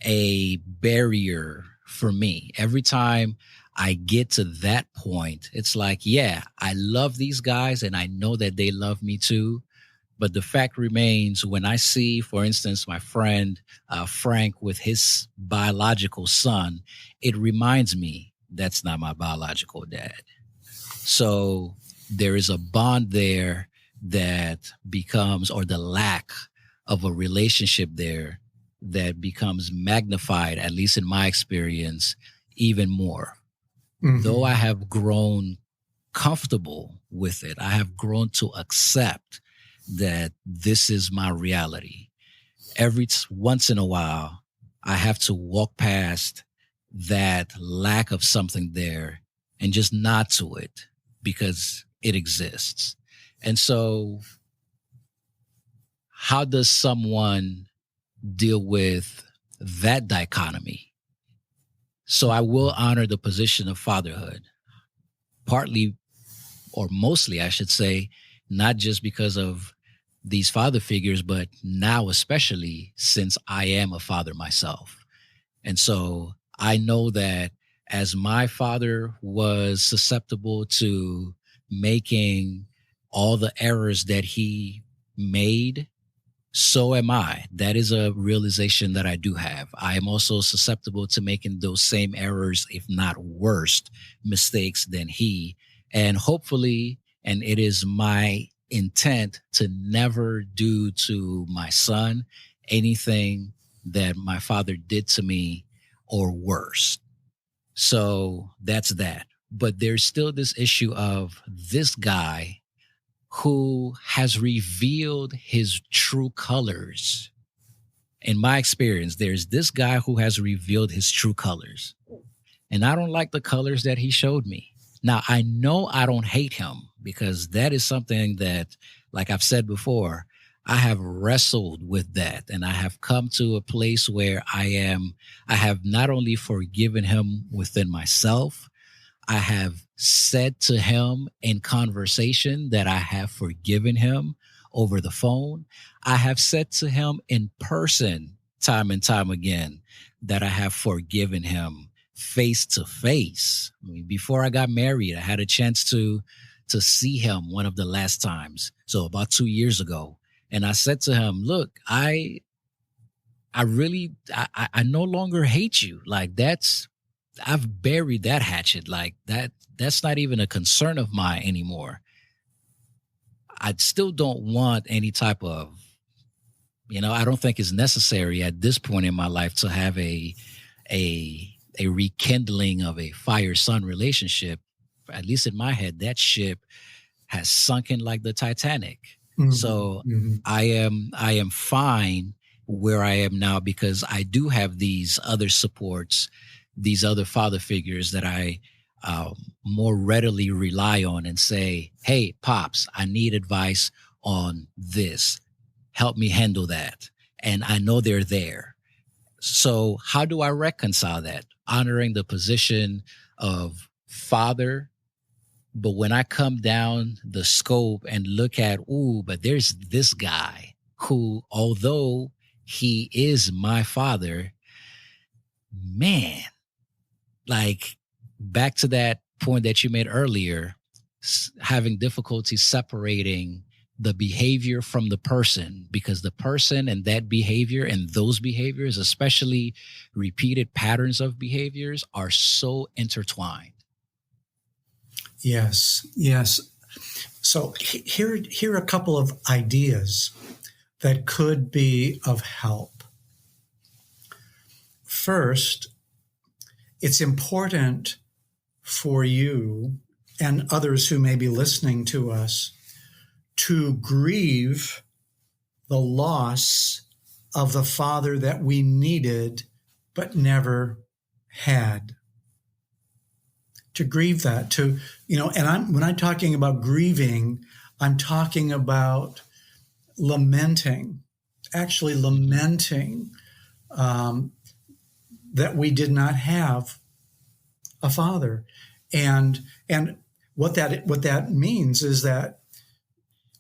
a barrier for me. Every time I get to that point, it's like, yeah, I love these guys and I know that they love me too. But the fact remains, when I see, for instance, my friend Frank with his biological son, it reminds me that's not my biological dad. So there is a bond there that becomes, or the lack of a relationship there that becomes magnified, at least in my experience, even more. Mm-hmm. Though I have grown comfortable with it, I have grown to accept that this is my reality. Every once in a while, I have to walk past that lack of something there and just nod to it because it exists. And so how does someone deal with that dichotomy? So I will honor the position of fatherhood, partly or mostly, I should say, not just because of these father figures, but now especially since I am a father myself. And so I know that as my father was susceptible to making all the errors that he made, so am I. That is a realization that I do have. I am also susceptible to making those same errors, if not worse, mistakes than he. And hopefully, and it is my intent to never do to my son anything that my father did to me or worse. So that's that. But there's still this issue of this guy who has revealed his true colors. In my experience, there's this guy who has revealed his true colors. And I don't like the colors that he showed me. Now, I know I don't hate him because that is something that, like I've said before, I have wrestled with that. And I have come to a place where I have not only forgiven him within myself, I have said to him in conversation that I have forgiven him over the phone. I have said to him in person time and time again that I have forgiven him face to face. I mean, before I got married, I had a chance to see him one of the last times. So about 2 years ago. And I said to him, look, I no longer hate you. Like I've buried that hatchet. Like that's not even a concern of mine anymore. I still don't want any type of, I don't think it's necessary at this point in my life to have a rekindling of a fire-son relationship. At least in my head, that ship has sunken like the Titanic. Mm-hmm. So mm-hmm. I am fine where I am now because I do have these other supports, these other father figures that I more readily rely on and say, hey, Pops, I need advice on this. Help me handle that. And I know they're there. So how do I reconcile that? Honoring the position of father, but when I come down the scope and look at, but there's this guy who, although he is my father, man, like back to that point that you made earlier, having difficulty separating the behavior from the person, because the person and that behavior and those behaviors, especially repeated patterns of behaviors, are so intertwined. Yes. So here are a couple of ideas that could be of help. First, it's important for you and others who may be listening to us to grieve the loss of the father that we needed but never had. To grieve that, when I'm talking about grieving, I'm talking about lamenting that we did not have a father. And what that means is that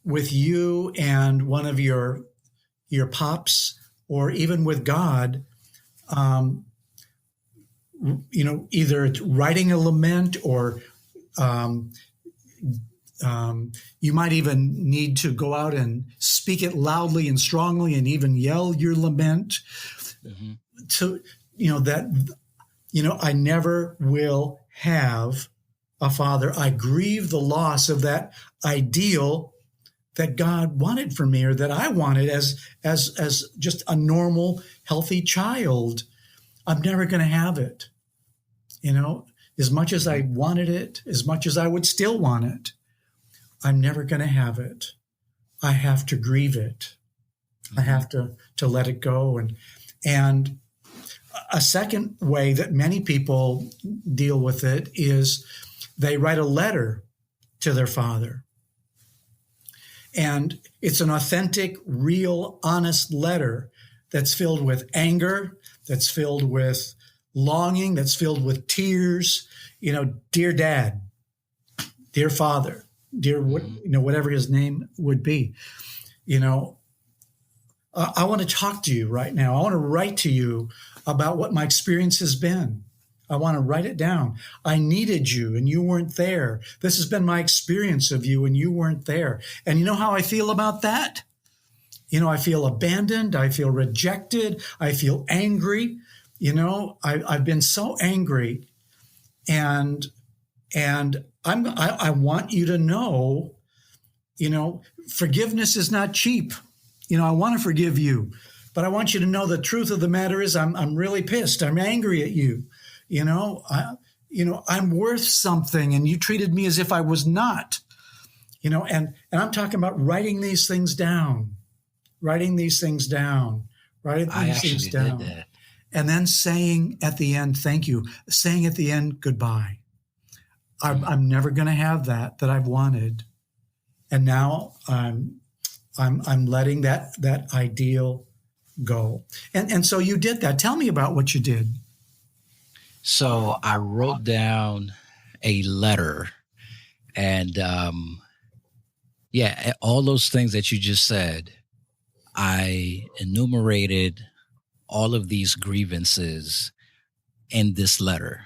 with you and one of your pops, or even with God, either it's writing a lament, or you might even need to go out and speak it loudly and strongly, and even yell your lament. Mm-hmm. I never will have a father. I grieve the loss of that ideal that God wanted for me, or that I wanted as just a normal, healthy child. I'm never going to have it. As much as I wanted it, as much as I would still want it, I'm never going to have it. I have to grieve it. I have to let it go. And a second way that many people deal with it is they write a letter to their father. And it's an authentic, real, honest letter that's filled with anger, that's filled with longing, that's filled with tears. Dear Dad, dear Father, dear whatever his name would be. I want to talk to you right now. I want to write to you about what my experience has been. I want to write it down. I needed you and you weren't there. This has been my experience of you and you weren't there. And you know how I feel about that? I feel abandoned. I feel rejected. I feel angry. I've been so angry, and I want you to know, forgiveness is not cheap. I want to forgive you, but I want you to know the truth of the matter is I'm really pissed. I'm angry at you. I'm worth something, and you treated me as if I was not. And I'm talking about writing these things down. I actually did that. And then saying at the end, thank you. Saying at the end, goodbye. I'm never going to have that I've wanted. And now I'm letting that ideal go. And so you did that. Tell me about what you did. So I wrote down a letter, and all those things that you just said, I enumerated all of these grievances in this letter.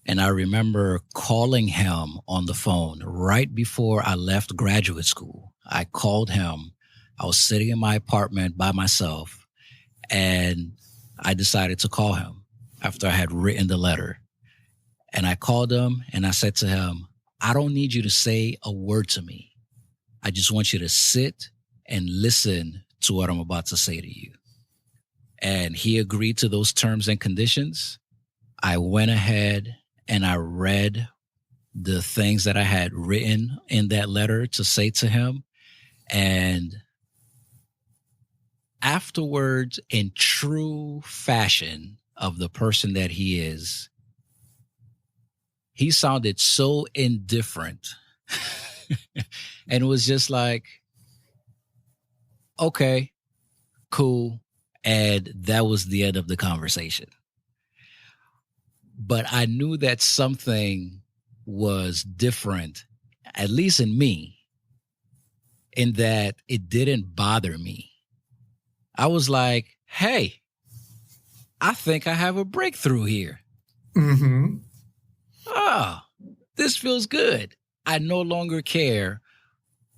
And I remember calling him on the phone right before I left graduate school. I called him. I was sitting in my apartment by myself, and I decided to call him after I had written the letter. And I called him and I said to him, I don't need you to say a word to me. I just want you to sit and listen to what I'm about to say to you. And he agreed to those terms and conditions. I went ahead and I read the things that I had written in that letter to say to him. And afterwards, in true fashion of the person that he is, he sounded so indifferent. And it was just like, okay, cool. And that was the end of the conversation. But I knew that something was different, at least in me, in that it didn't bother me. I was like, hey, I think I have a breakthrough here. Mm-hmm. Oh, this feels good. I no longer care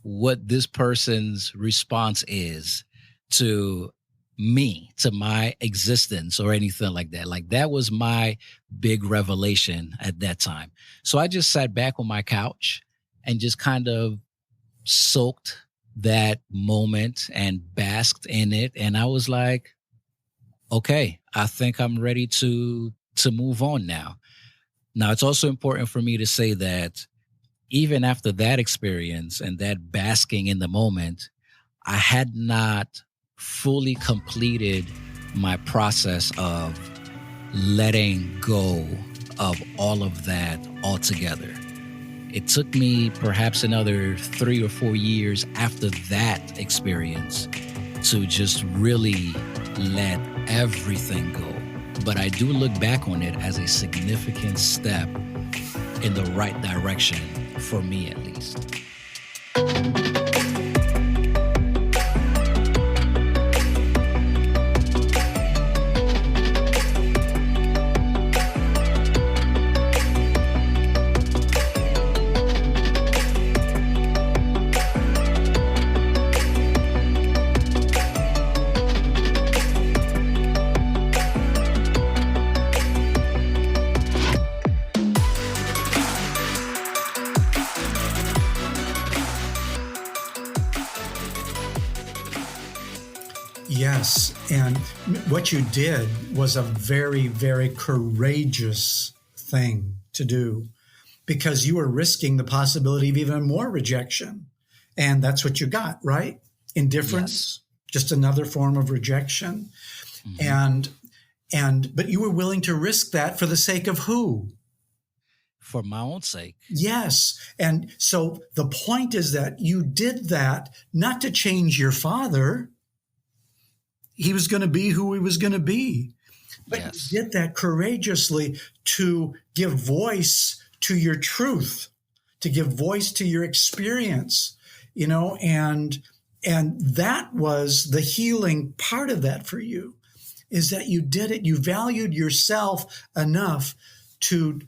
what this person's response is to me, to my existence or anything like that. Like, that was my big revelation at that time. So I just sat back on my couch and just kind of soaked that moment and basked in it. And I was like, okay, I think I'm ready to move on now. Now, it's also important for me to say that even after that experience and that basking in the moment, I had not fully completed my process of letting go of all of that altogether. It took me perhaps another 3 or 4 years after that experience to just really let everything go. But I do look back on it as a significant step in the right direction, for me at least. Yes. And what you did was a very, very courageous thing to do, because you were risking the possibility of even more rejection. And that's what you got, right? Indifference, just another form of rejection. Mm-hmm. But you were willing to risk that for the sake of who? For my own sake. Yes. And so the point is that you did that not to change your father. He was going to be who he was going to be. But yes, you did that courageously to give voice to your truth, to give voice to your experience, and that was the healing part of that for you, is that you did it. You valued yourself enough to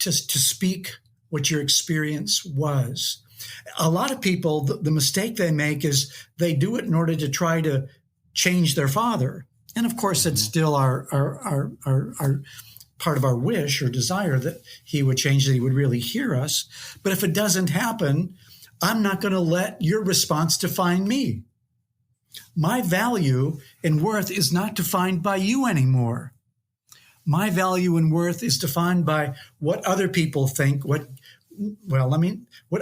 speak what your experience was. A lot of people, the mistake they make is they do it in order to try to change their father. And of course, it's still our part of our wish or desire that he would change, that he would really hear us. But if it doesn't happen, I'm not going to let your response define me. My value and worth is not defined by you anymore. My value and worth is defined by what other people think, what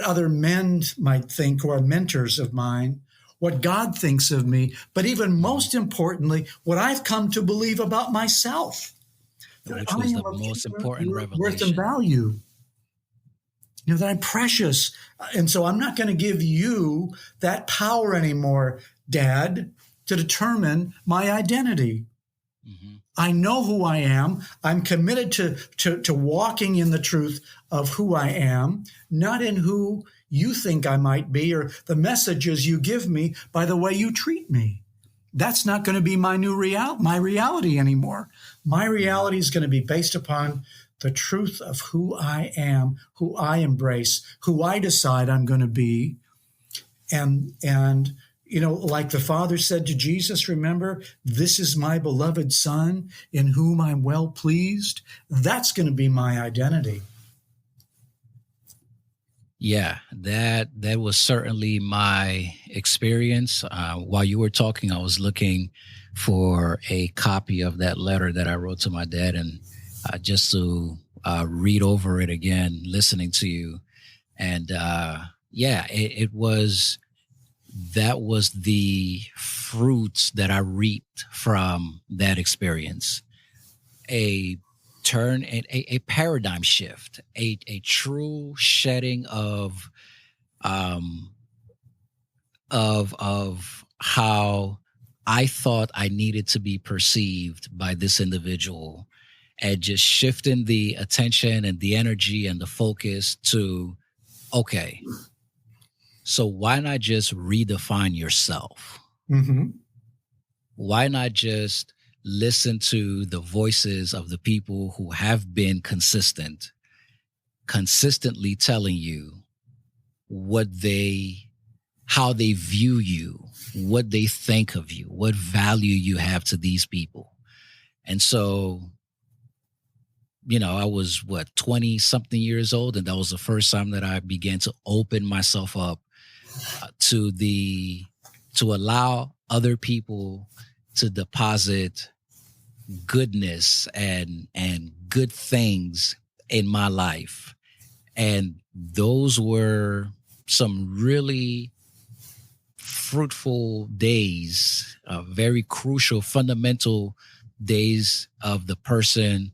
other men might think who are mentors of mine, what God thinks of me, but even most importantly, what I've come to believe about myself. Which was the most important revelation. Worth and value. That I'm precious. And so I'm not going to give you that power anymore, Dad, to determine my identity. Mm-hmm. I know who I am. I'm committed to walking in the truth of who I am, not in who you think I might be or the messages you give me by the way you treat me. that's not going to be my my reality anymore. My reality is going to be based upon the truth of who I am, who I embrace, who I decide I'm going to be. And like the Father said to Jesus, remember, this is my beloved Son in whom I'm well pleased. That's going to be my identity. Yeah, that was certainly my experience. While you were talking, I was looking for a copy of that letter that I wrote to my dad, and just to read over it again, listening to you. And it was, that was the fruits that I reaped from that experience. A paradigm shift, a true shedding of how I thought I needed to be perceived by this individual, and just shifting the attention and the energy and the focus to, okay, so why not just redefine yourself? Mm-hmm. Why not just listen to the voices of the people who have been consistently telling you how they view you, what they think of you, what value you have to these people. And so, I was 20 something years old, and that was the first time that I began to open myself up to allow other people to deposit goodness and good things in my life. And those were some really fruitful days, very crucial, fundamental days of the person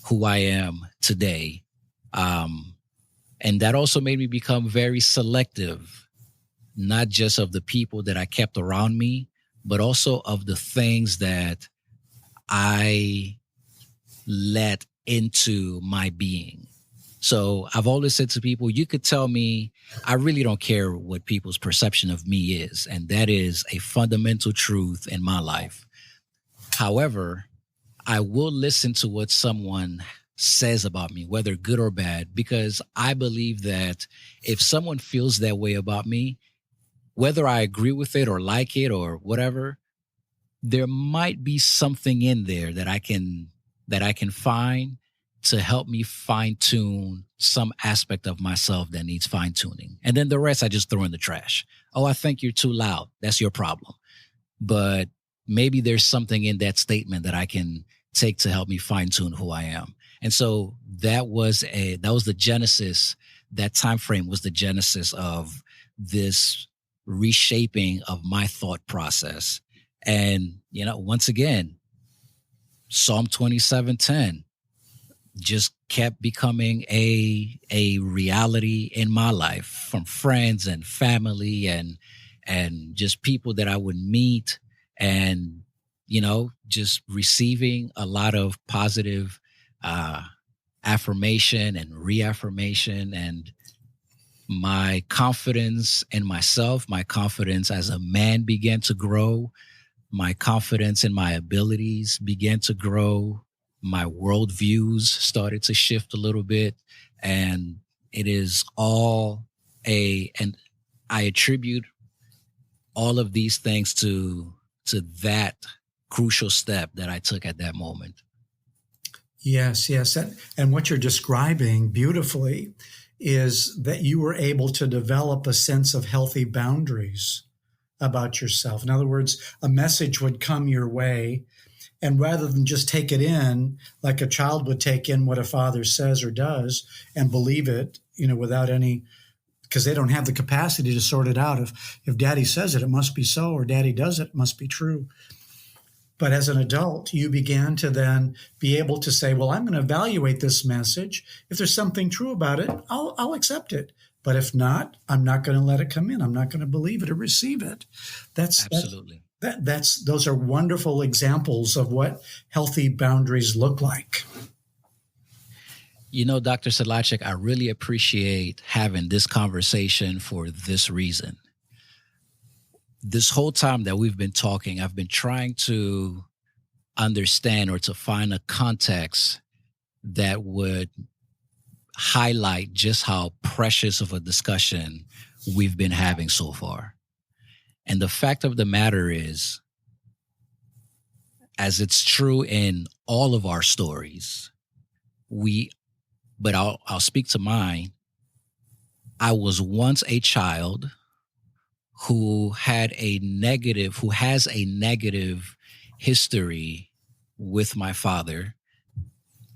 who I am today. And that also made me become very selective, not just of the people that I kept around me, but also of the things that I let into my being. So I've always said to people, you could tell me, I really don't care what people's perception of me is. And that is a fundamental truth in my life. However, I will listen to what someone says about me, whether good or bad, because I believe that if someone feels that way about me, whether I agree with it or like it or whatever, there might be something in there that I can find to help me fine tune some aspect of myself that needs fine tuning. And then the rest I just throw in the trash. Oh, I think you're too loud. That's your problem. But maybe there's something in that statement that I can take to help me fine tune who I am. And so that was the genesis. That time frame was the genesis of this reshaping of my thought process. And, once again, Psalm 27:10 just kept becoming a reality in my life, from friends and family and just people that I would meet, and, just receiving a lot of positive affirmation and reaffirmation, and my confidence in myself, my confidence as a man began to grow. My confidence in my abilities began to grow. My worldviews started to shift a little bit. And it is all and I attribute all of these things to that crucial step that I took at that moment. Yes. And what you're describing beautifully is that you were able to develop a sense of healthy boundaries about yourself. In other words, a message would come your way, and rather than just take it in like a child would take in what a father says or does and believe it, without any, because they don't have the capacity to sort it out. If daddy says it, it must be so, or daddy does it, it must be true. But as an adult, you began to then be able to say, well, I'm going to evaluate this message. If there's something true about it, I'll accept it. But if not, I'm not going to let it come in. I'm not going to believe it or receive it. Absolutely. Those are wonderful examples of what healthy boundaries look like. Dr. Sedlacek, I really appreciate having this conversation for this reason. this whole time that we've been talking, I've been trying to understand or to find a context that would highlight just how precious of a discussion we've been having so far. And the fact of the matter is, as it's true in all of our stories, but I'll speak to mine. I was once a child who has a negative history with my father,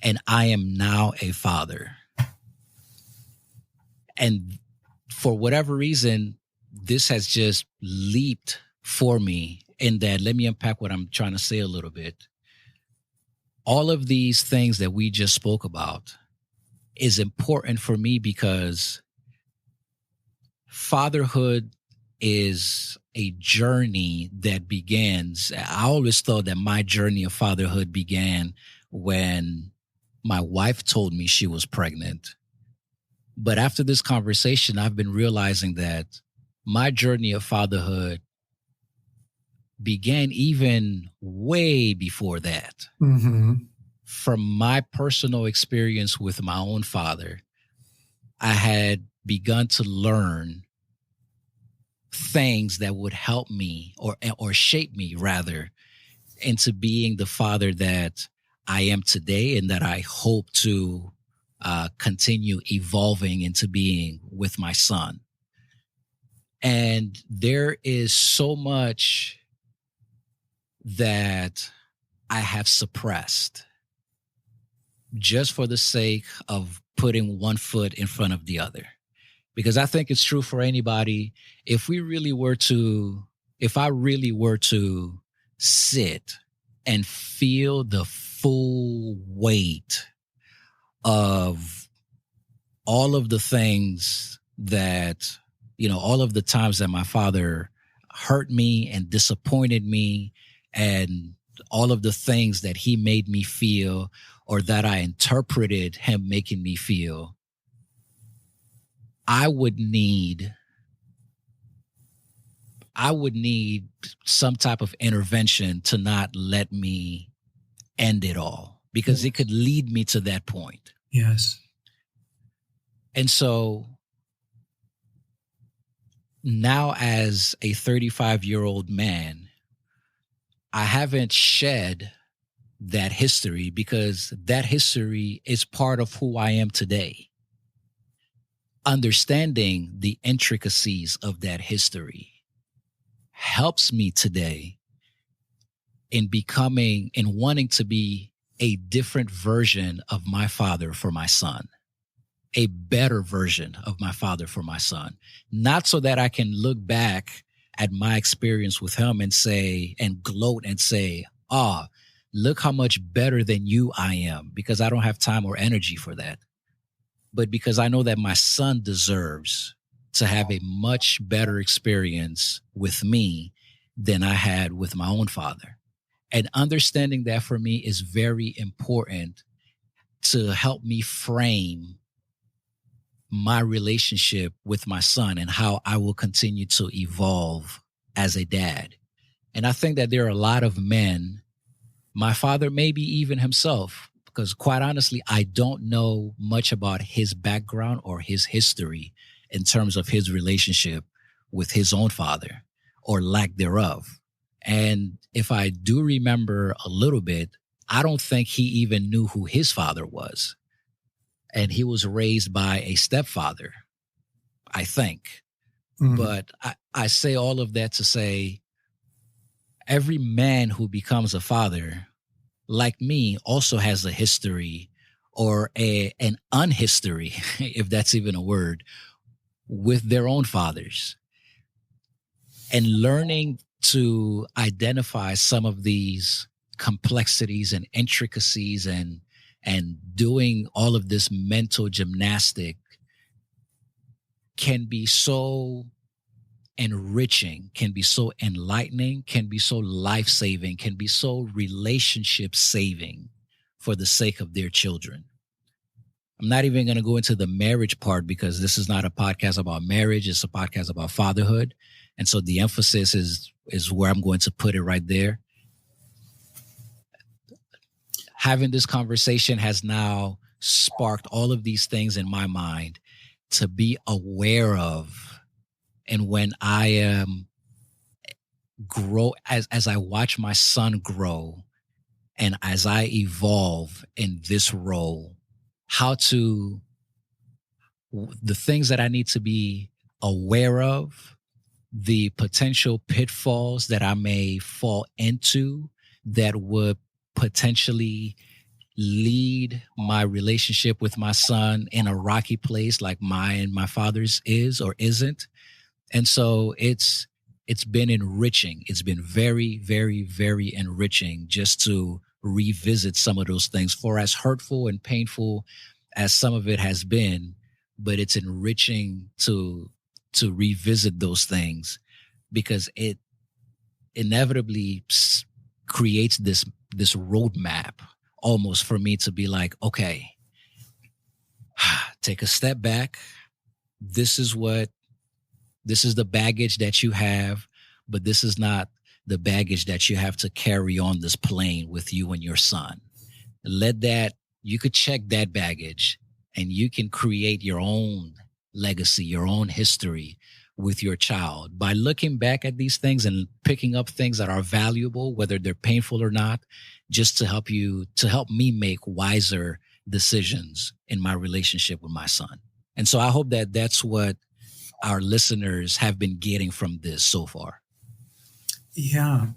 and I am now a father. And for whatever reason, this has just leaped for me in that. Let me unpack what I'm trying to say a little bit. All of these things that we just spoke about is important for me because fatherhood is a journey that begins. I always thought that my journey of fatherhood began when my wife told me she was pregnant. But after this conversation, I've been realizing that my journey of fatherhood began even way before that. Mm-hmm. From my personal experience with my own father, I had begun to learn things that would help me or shape me rather into being the father that I am today and that I hope to continue evolving into being with my son. And there is so much that I have suppressed just for the sake of putting one foot in front of the other. Because I think it's true for anybody. If I really were to sit and feel the full weight of all of the things that, all of the times that my father hurt me and disappointed me, and all of the things that he made me feel or that I interpreted him making me feel, I would need some type of intervention to not let me end it all, because it could lead me to that point. Yes. And so now, as a 35-year-old man, I haven't shed that history because that history is part of who I am today. Understanding the intricacies of that history helps me today in wanting to be a different version of my father for my son, a better version of my father for my son. Not so that I can look back at my experience with him and gloat and say, look how much better than you I am, because I don't have time or energy for that. But because I know that my son deserves to have a much better experience with me than I had with my own father. And understanding that for me is very important to help me frame my relationship with my son and how I will continue to evolve as a dad. And I think that there are a lot of men, my father, maybe even himself, because quite honestly, I don't know much about his background or his history in terms of his relationship with his own father or lack thereof. And if I do remember a little bit, I don't think he even knew who his father was. And he was raised by a stepfather, I think. Mm-hmm. But I say all of that to say every man who becomes a father, like me, also has a history or an unhistory, if that's even a word, with their own fathers. And learning to identify some of these complexities and intricacies and doing all of this mental gymnastic can be so enriching, can be so enlightening, can be so life-saving, can be so relationship-saving for the sake of their children. I'm not even going to go into the marriage part because this is not a podcast about marriage. It's a podcast about fatherhood. And so the emphasis is where I'm going to put it right there. Having this conversation has now sparked all of these things in my mind to be aware of. And when I am as I watch my son grow and as I evolve in this role, the things that I need to be aware of, the potential pitfalls that I may fall into that would potentially lead my relationship with my son in a rocky place like mine and my father's is or isn't. And so it's been enriching. It's been very, very, very enriching just to revisit some of those things, for as hurtful and painful as some of it has been, but it's enriching to revisit those things because it inevitably creates this roadmap almost for me to be like, okay, take a step back. This is the baggage that you have, but this is not the baggage that you have to carry on this plane with you and your son. You could check that baggage and you can create your own legacy, your own history with your child by looking back at these things and picking up things that are valuable, whether they're painful or not, just to help me make wiser decisions in my relationship with my son. And so I hope that that's what our listeners have been getting from this so far. Yeah,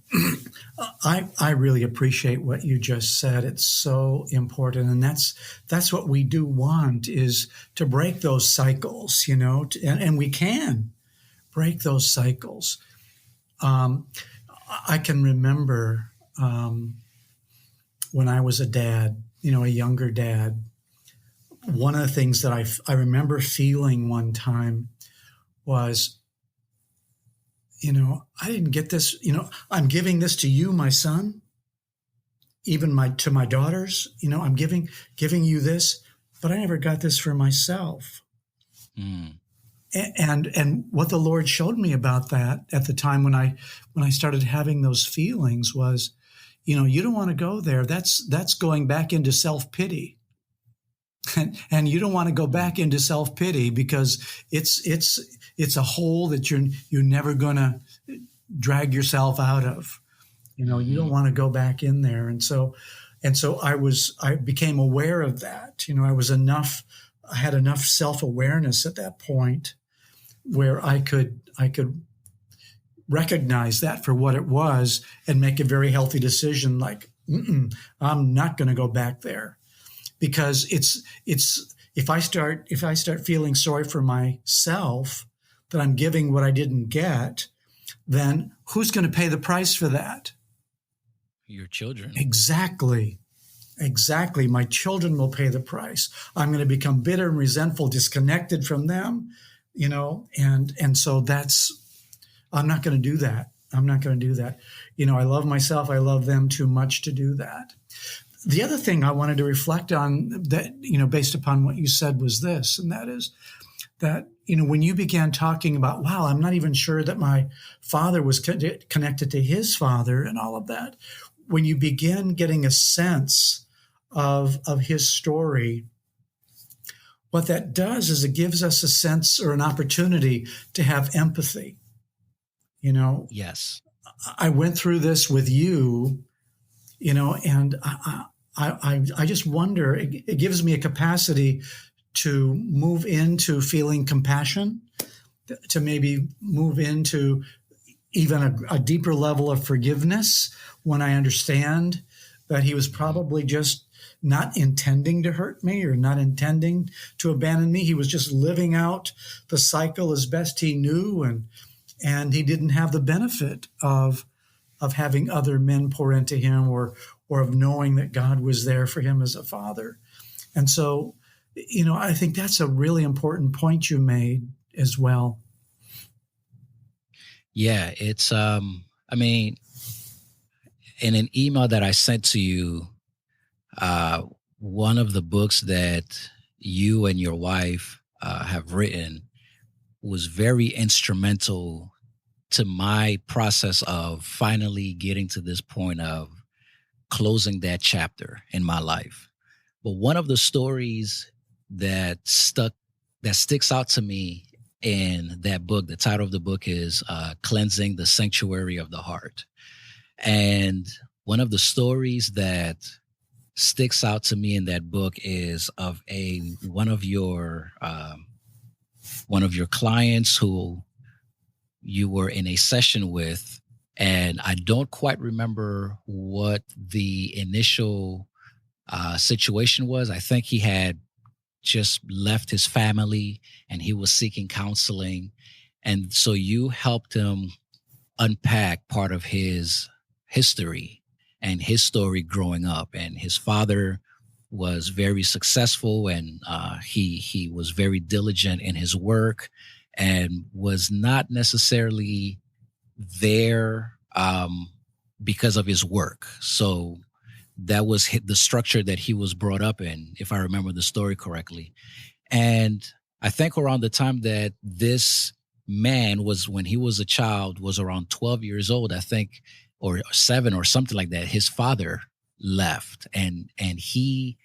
I really appreciate what you just said. It's so important. And that's what we do want, is to break those cycles, and we can break those cycles. I can remember when I was a dad, a younger dad, one of the things that I remember feeling one time was, I didn't get this, I'm giving this to you, my son, even to my daughters, I'm giving you this, but I never got this for myself. Mm. And what the Lord showed me about that at the time when I started having those feelings was, you don't want to go there. That's going back into self-pity. And you don't want to go back into self-pity because it's a hole that you're never going to drag yourself out of. You don't want to go back in there. And so I became aware of that. I had enough self-awareness at that point where I could recognize that for what it was and make a very healthy decision like, I'm not going to go back there. Because it's if I start feeling sorry for myself that I'm giving what I didn't get, then who's going to pay the price for that? Your children. Exactly. My children will pay the price. I'm going to become bitter and resentful, disconnected from them, and so I'm not going to do that. I love myself. I love them too much to do that. The other thing I wanted to reflect on that, based upon what you said was this, and that is that, when you began talking about, wow, I'm not even sure that my father was connected to his father and all of that. When you begin getting a sense of his story, what that does is it gives us a sense or an opportunity to have empathy. Yes. I went through this with you, and I just wonder, it gives me a capacity to move into feeling compassion, to maybe move into even a deeper level of forgiveness when I understand that he was probably just not intending to hurt me or not intending to abandon me. He was just living out the cycle as best he knew, and he didn't have the benefit of having other men pour into him or of knowing that God was there for him as a father. And so, I think that's a really important point you made as well. Yeah, it's, in an email that I sent to you, one of the books that you and your wife have written was very instrumental to my process of finally getting to this point of closing that chapter in my life. But one of the stories that sticks out to me in that book, the title of the book is Cleansing the Sanctuary of the Heart. And one of the stories that sticks out to me in that book is of one of your clients who you were in a session with, and I don't quite remember what the initial situation was. I think he had just left his family and he was seeking counseling, and so you helped him unpack part of his history and his story growing up. And his father was very successful, and he was very diligent in his work and was not necessarily there because of his work. So that was the structure that he was brought up in, if I remember the story correctly. And I think around the time that this man was, when he was a child, was around 12 years old, I think, or 7 or something like that, his father left, and he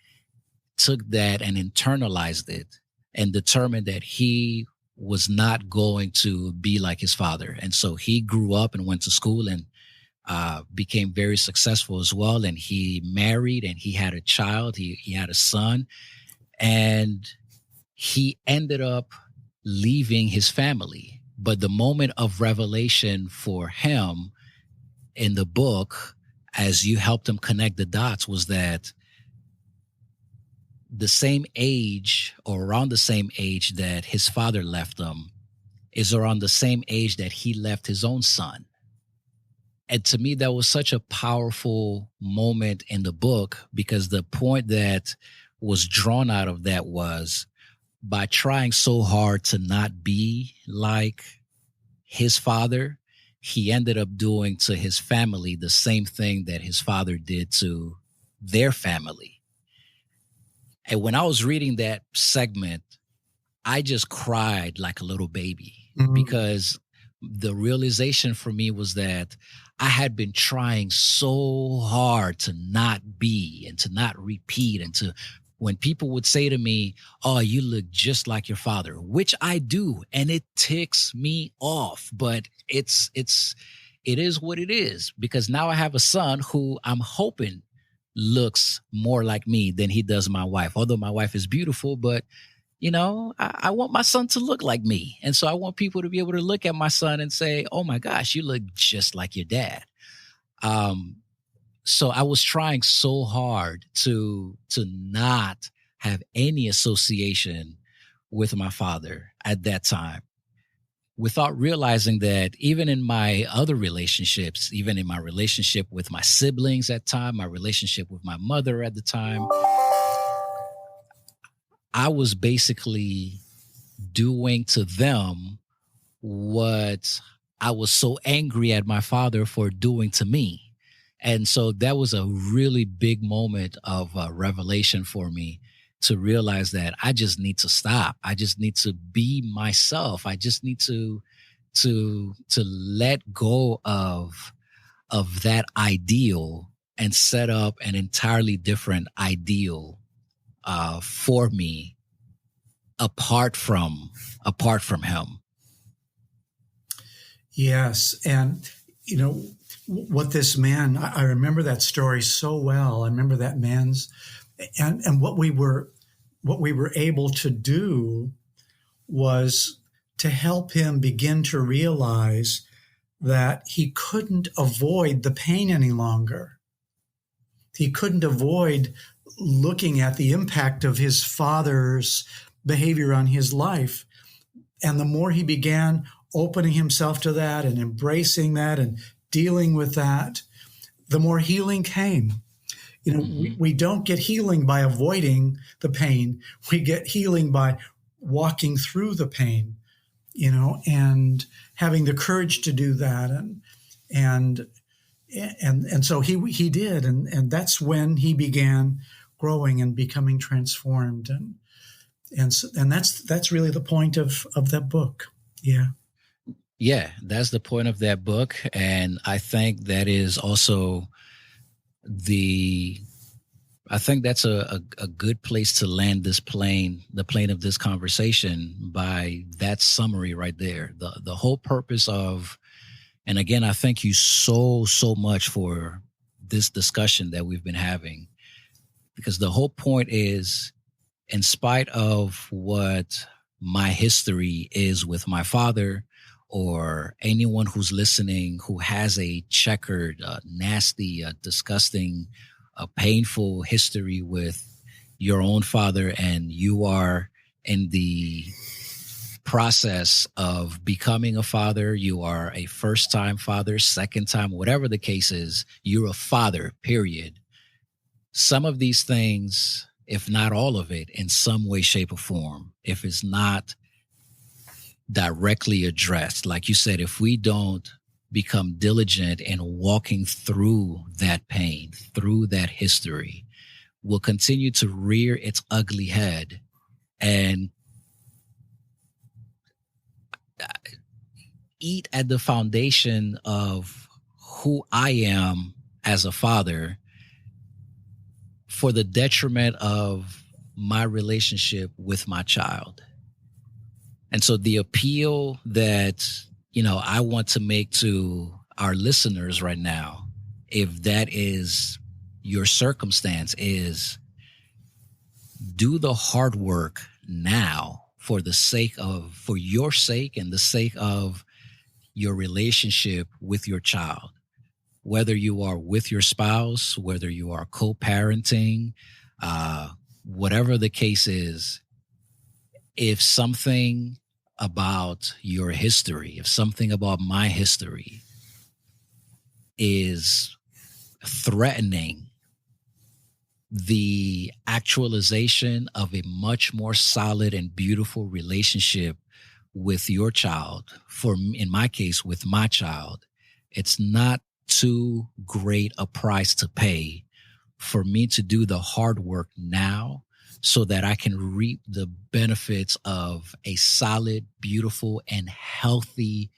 took that and internalized it and determined that he was not going to be like his father. And so he grew up and went to school and became very successful as well. And he married and he had a child. He had a son, and he ended up leaving his family. But the moment of revelation for him in the book, as you helped him connect the dots, was that the same age, or around the same age that his father left him, is around the same age that he left his own son. And to me, that was such a powerful moment in the book, because the point that was drawn out of that was, by trying so hard to not be like his father, he ended up doing to his family the same thing that his father did to their family. And when I was reading that segment, I just cried like a little baby, because the realization for me was that I had been trying so hard to not be and to not repeat, and to, when people would say to me, "Oh, you look just like your father," which I do, and it ticks me off, but it is what it is, because now I have a son who I'm hoping looks more like me than he does my wife. Although my wife is beautiful, but I want my son to look like me. And so I want people to be able to look at my son and say, "Oh my gosh, you look just like your dad." So I was trying so hard to not have any association with my father at that time, without realizing that even in my other relationships, even in my relationship with my siblings at the time, my relationship with my mother at the time, I was basically doing to them what I was so angry at my father for doing to me. And so that was a really big moment of revelation for me, to realize that I just need to stop. I just need to be myself. I just need to let go of that ideal and set up an entirely different ideal for me, apart from him. Yes. And, what this man, I remember that story so well. I remember that man's, and what we were able to do was to help him begin to realize that he couldn't avoid the pain any longer. He couldn't avoid looking at the impact of his father's behavior on his life. And the more he began opening himself to that and embracing that and dealing with that, the more healing came. We don't get healing by avoiding the pain. We get healing by walking through the pain, and having the courage to do that. And so he did. And that's when he began growing and becoming transformed. And that's really the point of that book. Yeah. Yeah, that's the point of that book. And I think that is also the I think that's a good place to land the plane of this conversation, by that summary right there. The whole purpose of, and again, I thank you so much for this discussion that we've been having, because the whole point is, in spite of what my history is with my father, or anyone who's listening who has a checkered, nasty, disgusting, painful history with your own father, and you are in the process of becoming a father, you are a first time father, second time, whatever the case is, you're a father, period. Some of these things, if not all of it, in some way, shape, or form, if it's not directly addressed, like you said, if we don't become diligent in walking through that pain, through that history, will continue to rear its ugly head and eat at the foundation of who I am as a father, for the detriment of my relationship with my child. And so the appeal that, I want to make to our listeners right now, if that is your circumstance, is do the hard work now for your sake and the sake of your relationship with your child. Whether you are with your spouse, whether you are co-parenting, whatever the case is, if something about your history, if something about my history is threatening the actualization of a much more solid and beautiful relationship with your child, in my case, with my child, it's not too great a price to pay for me to do the hard work now, so that I can reap the benefits of a solid, beautiful, and healthy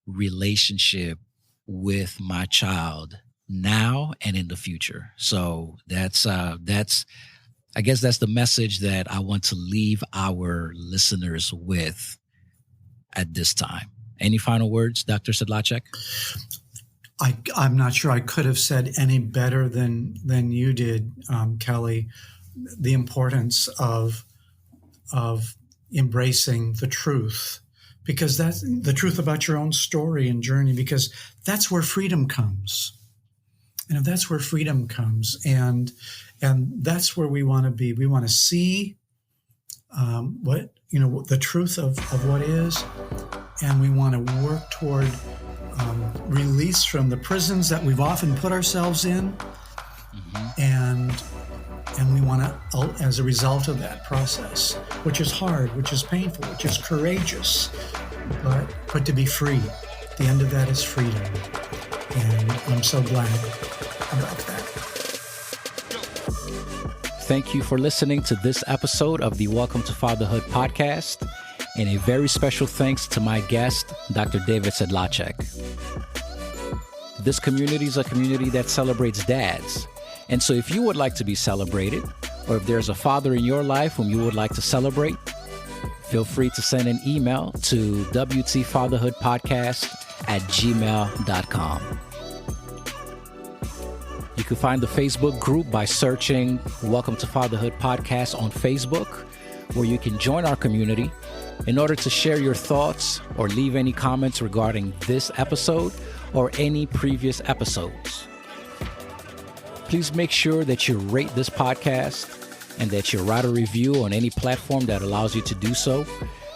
relationship with my child now and in the future. So that's I guess that's the message that I want to leave our listeners with at this time. Any final words, Dr. Sedlacek? I'm not sure I could have said any better than you did, Kelly. The importance of embracing the truth, because that's the truth about your own story and journey, because that's where freedom comes. That's where freedom comes, and that's where we want to be. We want to see the truth of what is, and we want to work toward release from the prisons that we've often put ourselves in, and we want to, as a result of that process, which is hard, which is painful, which is courageous, but to be free. The end of that is freedom, and I'm so glad about that. Thank you for listening to this episode of the Welcome to Fatherhood podcast, and a very special thanks to my guest, Dr. David Sedlacek. This community is a community that celebrates dads. And so if you would like to be celebrated, or if there's a father in your life whom you would like to celebrate, feel free to send an email to wtfatherhoodpodcast@gmail.com. You can find the Facebook group by searching Welcome to Fatherhood Podcast on Facebook, where you can join our community in order to share your thoughts or leave any comments regarding this episode or any previous episodes. Please make sure that you rate this podcast and that you write a review on any platform that allows you to do so,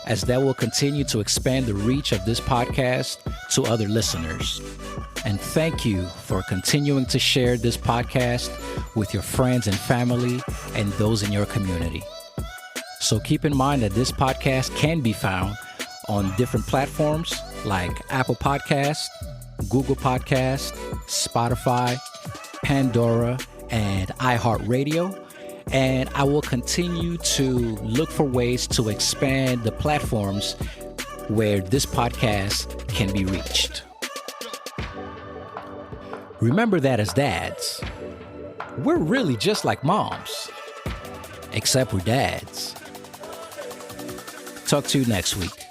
as that will continue to expand the reach of this podcast to other listeners. And thank you for continuing to share this podcast with your friends and family and those in your community. So keep in mind that this podcast can be found on different platforms like Apple Podcast, Google Podcast, Spotify, Pandora, and iHeartRadio. And I will continue to look for ways to expand the platforms where this podcast can be reached. Remember that as dads, we're really just like moms, except we're dads. Talk to you next week.